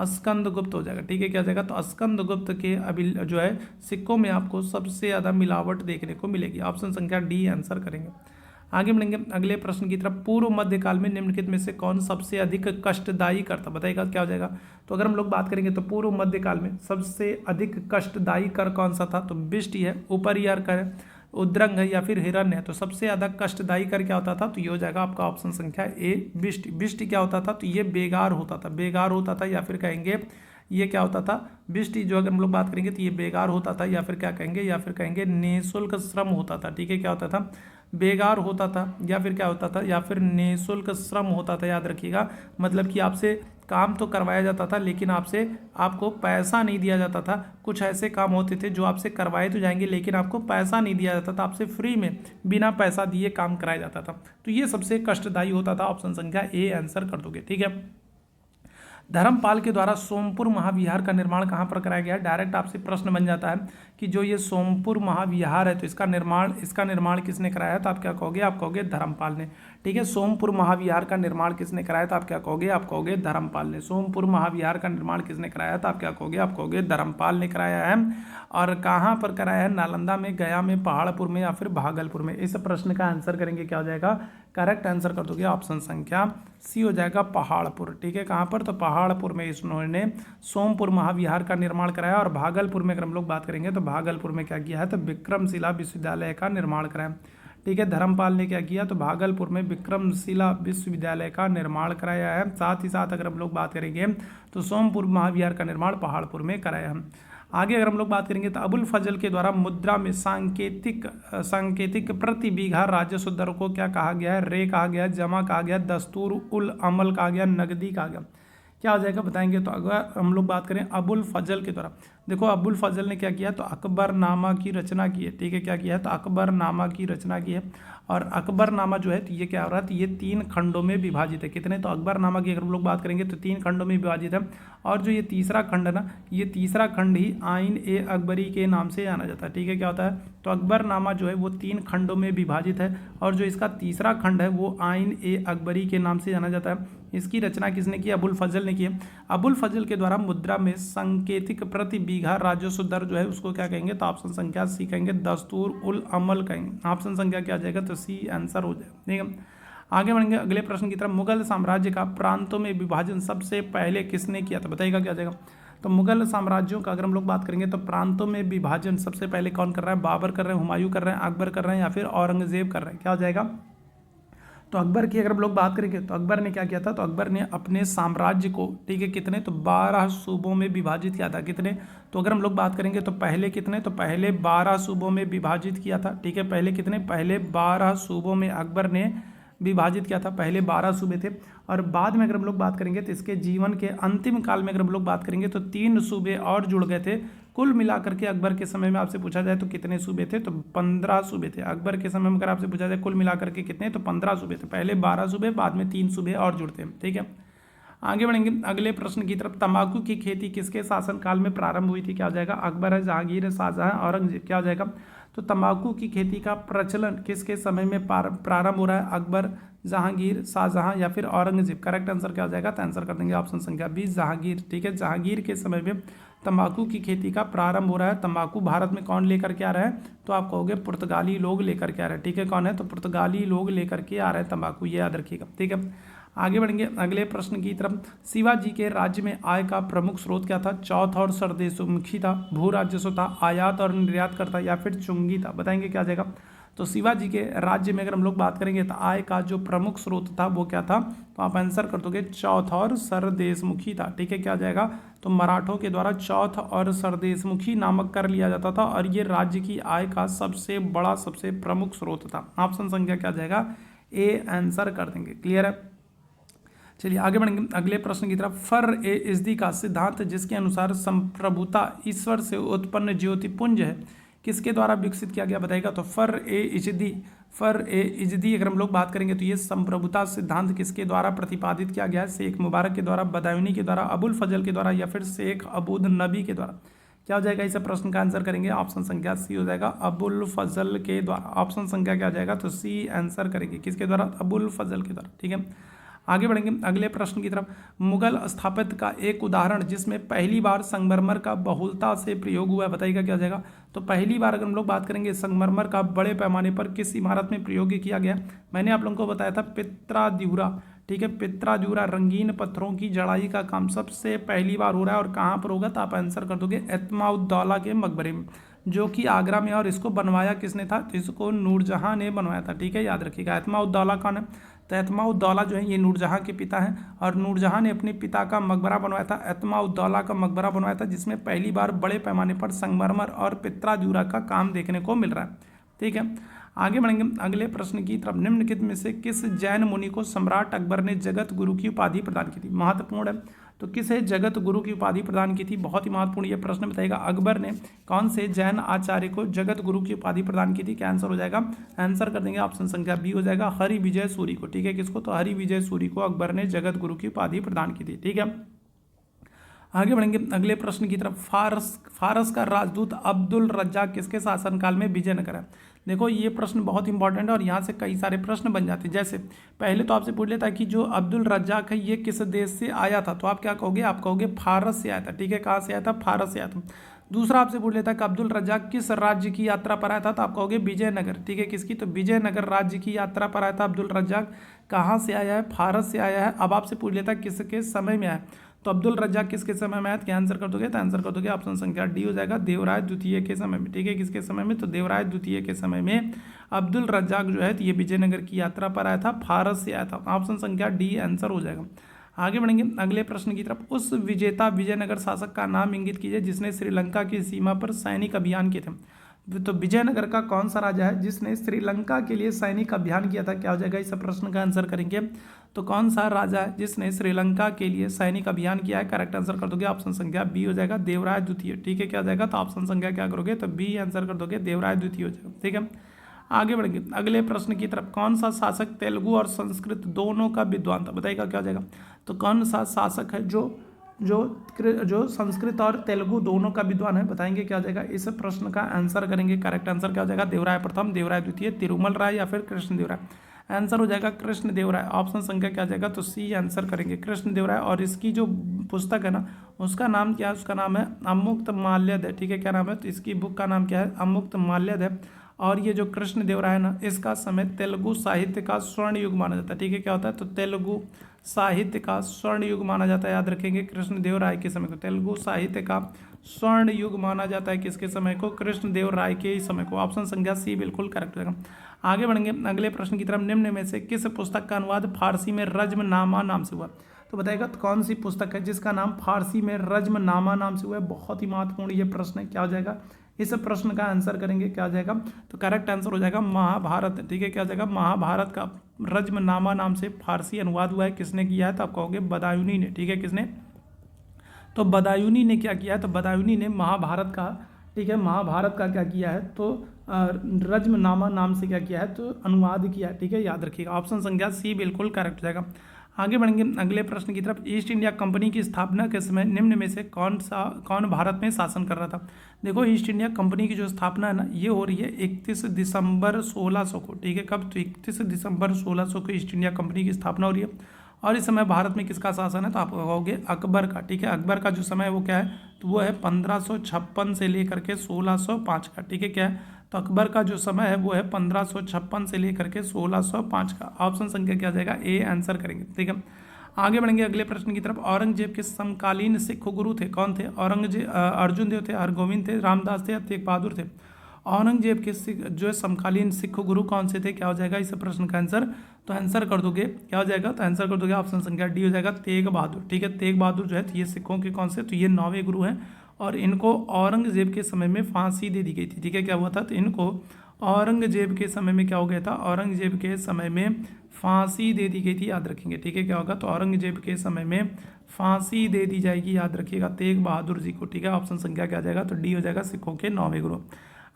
स्कंदगुप्त हो जाएगा। ठीक है, क्या हो जाएगा? तो स्कंदगुप्त के अभी जो है सिक्कों में आपको सबसे ज़्यादा मिलावट देखने को मिलेगी। ऑप्शन संख्या डी आंसर करेंगे। आगे बढ़ेंगे अगले प्रश्न की तरफ। पूर्व मध्यकाल में निम्नलिखित में से कौन सबसे अधिक कष्टदायी करता? बताइएगा क्या हो जाएगा? तो अगर हम लोग बात करेंगे तो पूर्व मध्यकाल में सबसे अधिक कष्टदायी कर कौन सा था? तो बिष्टि है, उपरियर कर है, उद्रंग है या फिर हिरण्य है। तो सबसे ज़्यादा कष्टदायी कर क्या होता था? तो ये हो जाएगा आपका ऑप्शन संख्या ए, बिष्टि। बिष्टि क्या होता था? तो ये बेगार होता था, बेगार होता था, या फिर कहेंगे ये क्या होता था? बिष्टि जो अगर हम लोग बात करेंगे तो ये बेगार होता था, या फिर क्या कहेंगे? या फिर कहेंगे निःशुल्क श्रम होता था। ठीक है, क्या होता था? बेगार होता था, या फिर क्या होता था? या फिर निःशुल्क श्रम होता था। याद रखिएगा, मतलब कि आपसे काम तो करवाया जाता था लेकिन आपको पैसा नहीं दिया जाता था। कुछ ऐसे काम होते थे जो आपसे करवाए तो जाएंगे लेकिन आपको पैसा नहीं दिया जाता था, आपसे फ्री में बिना पैसा दिए काम कराया जाता था। तो ये सबसे कष्टदायी होता था। ऑप्शन संख्या ए आंसर कर दोगे। ठीक है। धर्मपाल के द्वारा सोमपुर महाविहार का निर्माण कहाँ पर कराया गया है? डायरेक्ट आपसे प्रश्न बन जाता है कि जो ये सोमपुर महाविहार है तो इसका निर्माण किसने कराया है? तो आप क्या कहोगे? आप कहोगे धर्मपाल ने। ठीक है, सोमपुर महाविहार का निर्माण किसने कराया? तो आप क्या कहोगे? आप कहोगे धर्मपाल ने। सोमपुर महाविहार का निर्माण किसने कराया? तो आप क्या कहोगे? आप कहोगे धर्मपाल ने कराया है। और कहाँ पर कराया है? नालंदा में, गया में, पहाड़पुर में या फिर भागलपुर में। इस प्रश्न का आंसर करेंगे क्या हो जाएगा? करेक्ट आंसर कर दोगे ऑप्शन संख्या सी हो जाएगा, पहाड़पुर। ठीक है, कहाँ पर? तो पहाड़पुर में इन्होंने सोमपुर महाविहार का निर्माण कराया। और भागलपुर में अगर हम लोग बात करेंगे तो भागलपुर में क्या किया है? तो विक्रमशिला विश्वविद्यालय का निर्माण कराया। ठीक है, धर्मपाल ने क्या किया? तो भागलपुर में विक्रमशिला विश्वविद्यालय का निर्माण कराया है। साथ ही साथ अगर हम लोग बात करेंगे तो सोमपुर महाविहार का निर्माण पहाड़पुर में कराया है। आगे अगर हम लोग बात करेंगे तो अबुल फजल के द्वारा मुद्रा में सांकेतिक प्रति बीघा राजस्व दर को क्या कहा गया है? रे कहा गया, जमा कहा गया, दस्तूर उल अमल कहा गया, नगदी कहा गया। क्या हो जाएगा बताएंगे? तो अगर हम लोग बात करें अबुल फजल के द्वारा, देखो अबुल फजल ने क्या किया? तो अकबरनामा की रचना की है। ठीक है, क्या किया है? तो अकबरनामा की रचना की है। और अकबरनामा जो है तो ये क्या हो रहा है? तो ये 3 खंडों में विभाजित है। कितने? तो अकबरनामा की अगर हम लोग बात करेंगे तो 3 खंडों में विभाजित है। और जो ये तीसरा खंड है ना, ये तीसरा खंड ही आइन ए अकबरी के नाम से जाना जाता है। ठीक है, क्या होता है? तो अकबरनामा जो है वो 3 खंडों में विभाजित है, और जो इसका तीसरा खंड है वो आइन ए अकबरी के नाम से जाना जाता है। इसकी रचना किसने की? अबुल फजल ने की है। अबुल फजल के द्वारा मुद्रा में सांकेतिक प्रति बीघा राजस्व दर जो है उसको क्या कहेंगे? तो ऑप्शन संख्या सी कहेंगे, दस्तूर उल अमल कहेंगे। ऑप्शन संख्या क्या आ जाएगा? तो सी आंसर हो जाएगा। ठीक है, आगे बढ़ेंगे अगले प्रश्न की तरफ। मुगल साम्राज्य का प्रांतों में विभाजन सबसे पहले किसने किया था? बताइएगा क्या आ जाएगा? तो मुगल साम्राज्यों का अगर हम लोग बात करेंगे तो प्रांतों में विभाजन सबसे पहले कौन कर रहा है? बाबर कर रहे हैं, हुमायूं कर रहे हैं, अकबर कर रहे हैं या फिर औरंगजेब कर रहे हैं। क्या हो जाएगा? तो अकबर की अगर हम लोग बात करेंगे तो अकबर ने क्या किया था? तो अकबर ने अपने साम्राज्य को, ठीक है, कितने? तो 12 सूबों में विभाजित किया था। कितने? तो अगर हम लोग बात करेंगे तो पहले कितने? तो पहले 12 सूबों में विभाजित किया था। ठीक है, पहले कितने? पहले 12 सूबों में अकबर ने विभाजित किया था। पहले 12 सूबे थे, और बाद में अगर हम लोग बात करेंगे तो इसके जीवन के अंतिम काल में अगर हम लोग बात करेंगे तो 3 सूबे और जुड़ गए थे। कुल मिलाकर के अकबर के समय में आपसे पूछा जाए तो कितने सूबे थे? तो 15 सूबे थे। अकबर के समय में अगर आपसे पूछा जाए कुल मिलाकर के कितने? तो 15 सूबे थे। पहले 12 सूबे, बाद में 3 सूबे और जुड़ते हैं। ठीक है, आगे बढ़ेंगे अगले प्रश्न की तरफ। तंबाकू की खेती किसके शासनकाल में प्रारंभ हुई थी? क्या हो जाएगा? अकबर है, जहांगीर है, शाहजहां, औरंगजेब। क्या हो जाएगा? तो तंबाकू की खेती का प्रचलन किसके समय में प्रारंभ हो रहा है? अकबर, जहांगीर, शाहजहां या फिर औरंगजेब। करेक्ट आंसर क्या हो जाएगा? तो आंसर कर देंगे ऑप्शन संख्या बी, जहांगीर। ठीक है, जहांगीर के समय में तंबाकू की खेती का प्रारंभ हो रहा है। तंबाकू भारत में कौन लेकर के आ रहा है? तो आप कहोगे पुर्तगाली लोग लेकर के आ रहे हैं। ठीक है, कौन है? तो पुर्तगाली लोग लेकर के आ रहे हैं तंबाकू, ये याद रखिएगा। ठीक है, आगे बढ़ेंगे अगले प्रश्न की तरफ। शिवाजी के राज्य में आय का प्रमुख स्रोत क्या था? चौथ और सरदेशमुखी था, भू राजस्व था, आयात और निर्यात करता या फिर चुंगी था। बताएंगे क्या आ जाएगा? तो शिवाजी के राज्य में अगर हम लोग बात करेंगे तो आय का जो प्रमुख स्रोत था वो क्या था, तो आप आंसर कर दोगे चौथ और सरदेशमुखी था। ठीक है, क्या आ जाएगा, तो मराठों के द्वारा चौथ और सरदेशमुखी नामक कर लिया जाता था और ये राज्य की आय का सबसे बड़ा सबसे प्रमुख स्रोत था। ऑप्शन संख्या क्या आ जाएगा, ए आंसर कर देंगे। क्लियर है, चलिए आगे बढ़ेंगे अगले प्रश्न की तरफ। फर ए इजदी का सिद्धांत जिसके अनुसार संप्रभुता ईश्वर से उत्पन्न ज्योतिपुंज है किसके द्वारा विकसित किया गया, बताएगा। तो फर ए इजदी अगर हम लोग बात करेंगे तो ये संप्रभुता सिद्धांत किसके द्वारा प्रतिपादित किया गया है, शेख मुबारक के द्वारा, बदायूनी के द्वारा, अबुल फजल के द्वारा या फिर शेख अबूद नबी के द्वारा। क्या हो जाएगा, इस प्रश्न का आंसर करेंगे ऑप्शन संख्या सी हो जाएगा, अबुल फजल के द्वारा। ऑप्शन संख्या क्या आ जाएगा, तो सी आंसर करेंगे, किसके द्वारा, अबुल फजल के द्वारा। ठीक है, आगे बढ़ेंगे अगले प्रश्न की तरफ। मुगल स्थापत्य का एक उदाहरण जिसमें पहली बार संगमरमर का बहुलता से प्रयोग हुआ है, बताइएगा क्या हो जाएगा। तो पहली बार अगर हम लोग बात करेंगे संगमरमर का बड़े पैमाने पर किस इमारत में प्रयोग किया गया, मैंने आप लोगों को बताया था पित्राद्यूरा। ठीक है, पित्राद्यूरा रंगीन पत्थरों की जड़ाई का काम सबसे पहली बार हो रहा है और कहाँ पर होगा, तो आप आंसर कर दोगे एतमाउद्दौला के मकबरे में, जो कि आगरा में। और इसको बनवाया किसने था, तो इसको नूरजहाँ ने बनवाया था। ठीक है, याद रखिएगा एतमाउद्दौला कौन है, तो एतमाउद्दौला जो है ये नूरजहाँ के पिता हैं और नूरजहाँ ने अपने पिता का मकबरा बनवाया था, एतमाउद्दौला का मकबरा बनवाया था, जिसमें पहली बार बड़े पैमाने पर संगमरमर और पित्राद्यूरा का काम देखने को मिल रहा है। ठीक है, आगे बढ़ेंगे अगले प्रश्न की तरफ। निम्नलिखित में से किस जैन मुनि को सम्राट अकबर ने जगत गुरु की उपाधि प्रदान की थी, महत्वपूर्ण है। तो किसे जगत गुरु की उपाधि प्रदान की थी, बहुत ही महत्वपूर्ण ये प्रश्न बताएगा। अकबर ने कौन से जैन आचार्य को जगत गुरु की उपाधि प्रदान की थी, क्या आंसर हो जाएगा, आंसर कर देंगे ऑप्शन संख्या बी हो जाएगा, हरि विजय सूरी को। ठीक है, किसको, तो हरि विजय सूरी को अकबर ने जगत गुरु की उपाधि प्रदान की थी। ठीक है, आगे बढ़ेंगे अगले प्रश्न की तरफ। फारस का राजदूत अब्दुल रज्जाक किसके शासनकाल में विजयनगर है। देखो ये प्रश्न बहुत इंपॉर्टेंट है और यहाँ से कई सारे प्रश्न बन जाते हैं। जैसे पहले तो आपसे पूछ लेता है कि जो अब्दुल रज्जाक है ये किस देश से आया था, तो आप क्या कहोगे, आप कहोगे फारस से आया था। ठीक है, कहाँ से आया था, फारस से आया था। दूसरा आपसे पूछ लेता है कि अब्दुल रज्जाक किस राज्य की यात्रा पर आया था, तो आप कहोगे विजयनगर। ठीक है, किसकी, तो विजयनगर राज्य की यात्रा पर आया था अब्दुल रज्जाक। कहाँ से आया है, फारस से आया है। अब आपसे पूछ लेता है किसके समय में आया, तो अब्दुल रज्जाक किसके समय में आया, क्या आंसर कर दोगे, तो आंसर कर दोगे ऑप्शन संख्या डी हो जाएगा, देवराय द्वितीय के समय में। ठीक है, किसके समय में, तो देवराय द्वितीय के समय में अब्दुल रज्जाक जो है तो ये विजयनगर की यात्रा पर आया था, फारस से आया था। ऑप्शन संख्या डी आंसर हो जाएगा। आगे बढ़ेंगे अगले प्रश्न की तरफ। उस विजेता विजयनगर शासक का नाम इंगित कीजिए जिसने श्रीलंका की सीमा पर सैनिक अभियान किए थे। तो विजयनगर का कौन सा राजा है जिसने श्रीलंका के लिए सैनिक अभियान किया था, क्या हो जाएगा, इस प्रश्न का आंसर करेंगे। तो कौन सा राजा है जिसने श्रीलंका के लिए सैनिक अभियान किया है, करेक्ट आंसर कर दोगे ऑप्शन संख्या बी हो जाएगा, देवराय द्वितीय। ठीक है, क्या हो जाएगा, तो ऑप्शन संख्या क्या करोगे, तो बी आंसर कर दोगे, देवराय द्वितीय हो जाएगा। ठीक है, आगे बढ़ेंगे अगले प्रश्न की तरफ। कौन सा शासक तेलुगु और संस्कृत दोनों का विद्वान था, बताइएगा क्या हो जाएगा। तो कौन सा शासक है जो संस्कृत और तेलुगु दोनों का विद्वान है, बताएंगे क्या हो जाएगा, इस प्रश्न का आंसर करेंगे। करेक्ट आंसर क्या हो जाएगा, देवराय प्रथम, देवराय द्वितीय, तिरुमल राय या फिर कृष्णदेवराय। आंसर हो जाएगा कृष्णदेवराय। ऑप्शन संख्या क्या आ जाएगा, तो सी आंसर करेंगे कृष्णदेवराय। और इसकी जो पुस्तक है ना उसका नाम क्या है, उसका नाम है अमुक्त माल्यद है। ठीक है, क्या नाम है, तो इसकी बुक का नाम क्या है, अमुक्त माल्यद है। और ये जो कृष्णदेवराय है ना इसका समय तेलुगु साहित्य का स्वर्ण युग माना जाता है। ठीक है, क्या होता है, तो तेलुगु साहित्य का स्वर्ण युग माना जाता है, याद रखेंगे कृष्णदेवराय के समय को तेलुगु साहित्य का स्वर्ण युग माना जाता है, किसके समय को, कृष्णदेवराय के ही समय को। ऑप्शन संख्या सी बिल्कुल करेक्ट रहेगा। आगे बढ़ेंगे अगले प्रश्न की तरफ। निम्न में से किस पुस्तक का अनुवाद फारसी में रज्मनामा नाम से हुआ, तो बताएगा तो कौन सी पुस्तक है जिसका नाम फारसी में रज्मनामा नाम से हुआ है। बहुत ही महत्वपूर्ण ये प्रश्न है, क्या हो जाएगा, इस प्रश्न का आंसर करेंगे, क्या हो जाएगा, तो करेक्ट आंसर हो जाएगा महाभारत। ठीक है, क्या हो जाएगा, महाभारत का रज्मनामा नाम से फारसी अनुवाद हुआ है। किसने किया है, तो आप कहोगे बदायूनी ने। ठीक है, किसने, तो बदायूनी ने क्या किया है, तो बदायूनी ने महाभारत का, ठीक है, महाभारत का क्या किया है, तो रज्मनामा नाम से क्या किया है, तो अनुवाद किया है। ठीक है, याद रखिएगा ऑप्शन संख्या सी बिल्कुल करेक्ट हो जाएगा। आगे बढ़ेंगे अगले प्रश्न की तरफ। ईस्ट इंडिया कंपनी की स्थापना के समय निम्न में से कौन भारत में शासन कर रहा था। देखो ईस्ट इंडिया कंपनी की जो स्थापना है ना ये हो रही है 31 दिसंबर 1600 को। ठीक है, कब, तो 31 दिसंबर 1600 को ईस्ट इंडिया कंपनी की स्थापना हो रही है। और इस समय भारत में किसका शासन है, तो आप कहोगे अकबर का। ठीक है, अकबर का जो समय है वो क्या है, तो वो है 1556 से लेकर के 1605 का। ठीक है, क्या है, तो अकबर का जो समय है वो है 1556 से लेकर के 1605 का। ऑप्शन संख्या क्या जाएगा, ए आंसर करेंगे। ठीक है, आगे बढ़ेंगे अगले प्रश्न की तरफ। औरंगजेब के समकालीन सिख गुरु थे, कौन थे, औरंगजेब अर्जुन देव थे, हरगोविंद थे, रामदास थे या तेग बहादुर थे। औरंगजेब के जो है समकालीन सिख गुरु कौन से थे, क्या हो जाएगा इस प्रश्न का आंसर। तो आंसर कर दोगे, क्या हो जाएगा, तो आंसर कर दोगे ऑप्शन संख्या डी हो जाएगा, तेग बहादुर। ठीक है, तेग बहादुर जो है ये सिखों के कौन से, तो ये 9वें गुरु हैं और इनको औरंगजेब के समय में फांसी दे दी गई थी। ठीक है, क्या हुआ था, तो इनको औरंगजेब के समय में क्या हो गया था, औरंगजेब के समय में फांसी दे दी गई थी, याद रखेंगे। ठीक है, क्या होगा, तो औरंगजेब के समय में फांसी दे दी जाएगी, याद रखिएगा, तेग बहादुर जी को। ठीक है, ऑप्शन संख्या क्या आ जाएगा, तो डी हो जाएगा, सिखों के 9वें गुरु।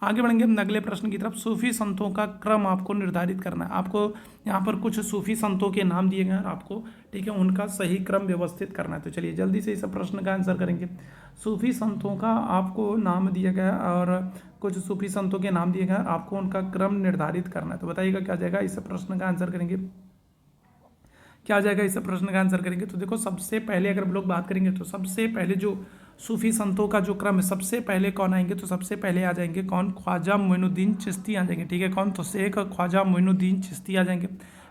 आगे बढ़ेंगे हम अगले प्रश्न की तरफ। सूफी संतों का क्रम आपको निर्धारित करना है। आपको यहाँ पर कुछ सूफी संतों के नाम दिए गए हैं आपको, ठीक है, उनका सही क्रम व्यवस्थित करना है। तो चलिए जल्दी से इस प्रश्न का आंसर करेंगे। सूफी संतों का आपको नाम दिया गया और कुछ सूफी संतों के नाम दिए गए हैं, आपको उनका क्रम निर्धारित करना है। तो बताइएगा क्या जाएगा, इस प्रश्न का आंसर करेंगे, क्या आ जाएगा इस प्रश्न का आंसर करेंगे। तो देखो सबसे पहले अगर हम लोग बात करेंगे तो सबसे पहले जो सूफी संतों का जो क्रम है, सबसे पहले कौन आएंगे, तो सबसे पहले आ जाएंगे कौन, ख्वाजा मोइनुद्दीन चिश्ती आ जाएंगे। ठीक है, कौन, तो शेख ख्वाजा मोइनुद्दीन चिश्ती आ जाएंगे।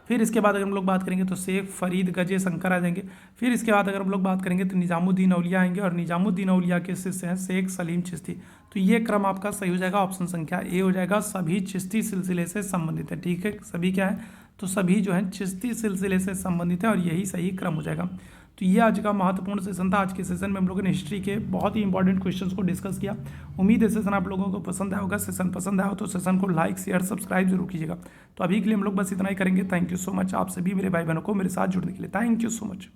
फिर इसके बाद अगर हम लोग बात करेंगे तो शेख फरीद गजे शंकर आ जाएंगे। फिर इसके बाद अगर हम लोग बात करेंगे तो निजामुद्दीन औलिया आएंगे और निजामुद्दीन औलिया के शिष्य हैं शेख सलीम चिश्ती। तो ये क्रम आपका सही हो जाएगा, ऑप्शन संख्या ए हो जाएगा, सभी चिश्ती सिलसिले से संबंधित है। ठीक है, सभी क्या है, तो सभी जो है चिश्ती सिलसिले से संबंधित है और यही सही क्रम हो जाएगा। तो ये आज का महत्वपूर्ण सेशन था। आज के सेशन में हम लोगों ने हिस्ट्री के बहुत ही इंपॉर्टेंट क्वेश्चंस को डिस्कस किया। उम्मीद है सेशन आप लोगों को पसंद आया होगा। सेशन पसंद आया हो तो सेशन को लाइक शेयर सब्सक्राइब जरूर कीजिएगा। तो अभी के लिए हम लोग बस इतना ही करेंगे। थैंक यू सो मच, आप सभी मेरे भाई बहनों को मेरे साथ जुड़ने के लिए थैंक यू सो मच।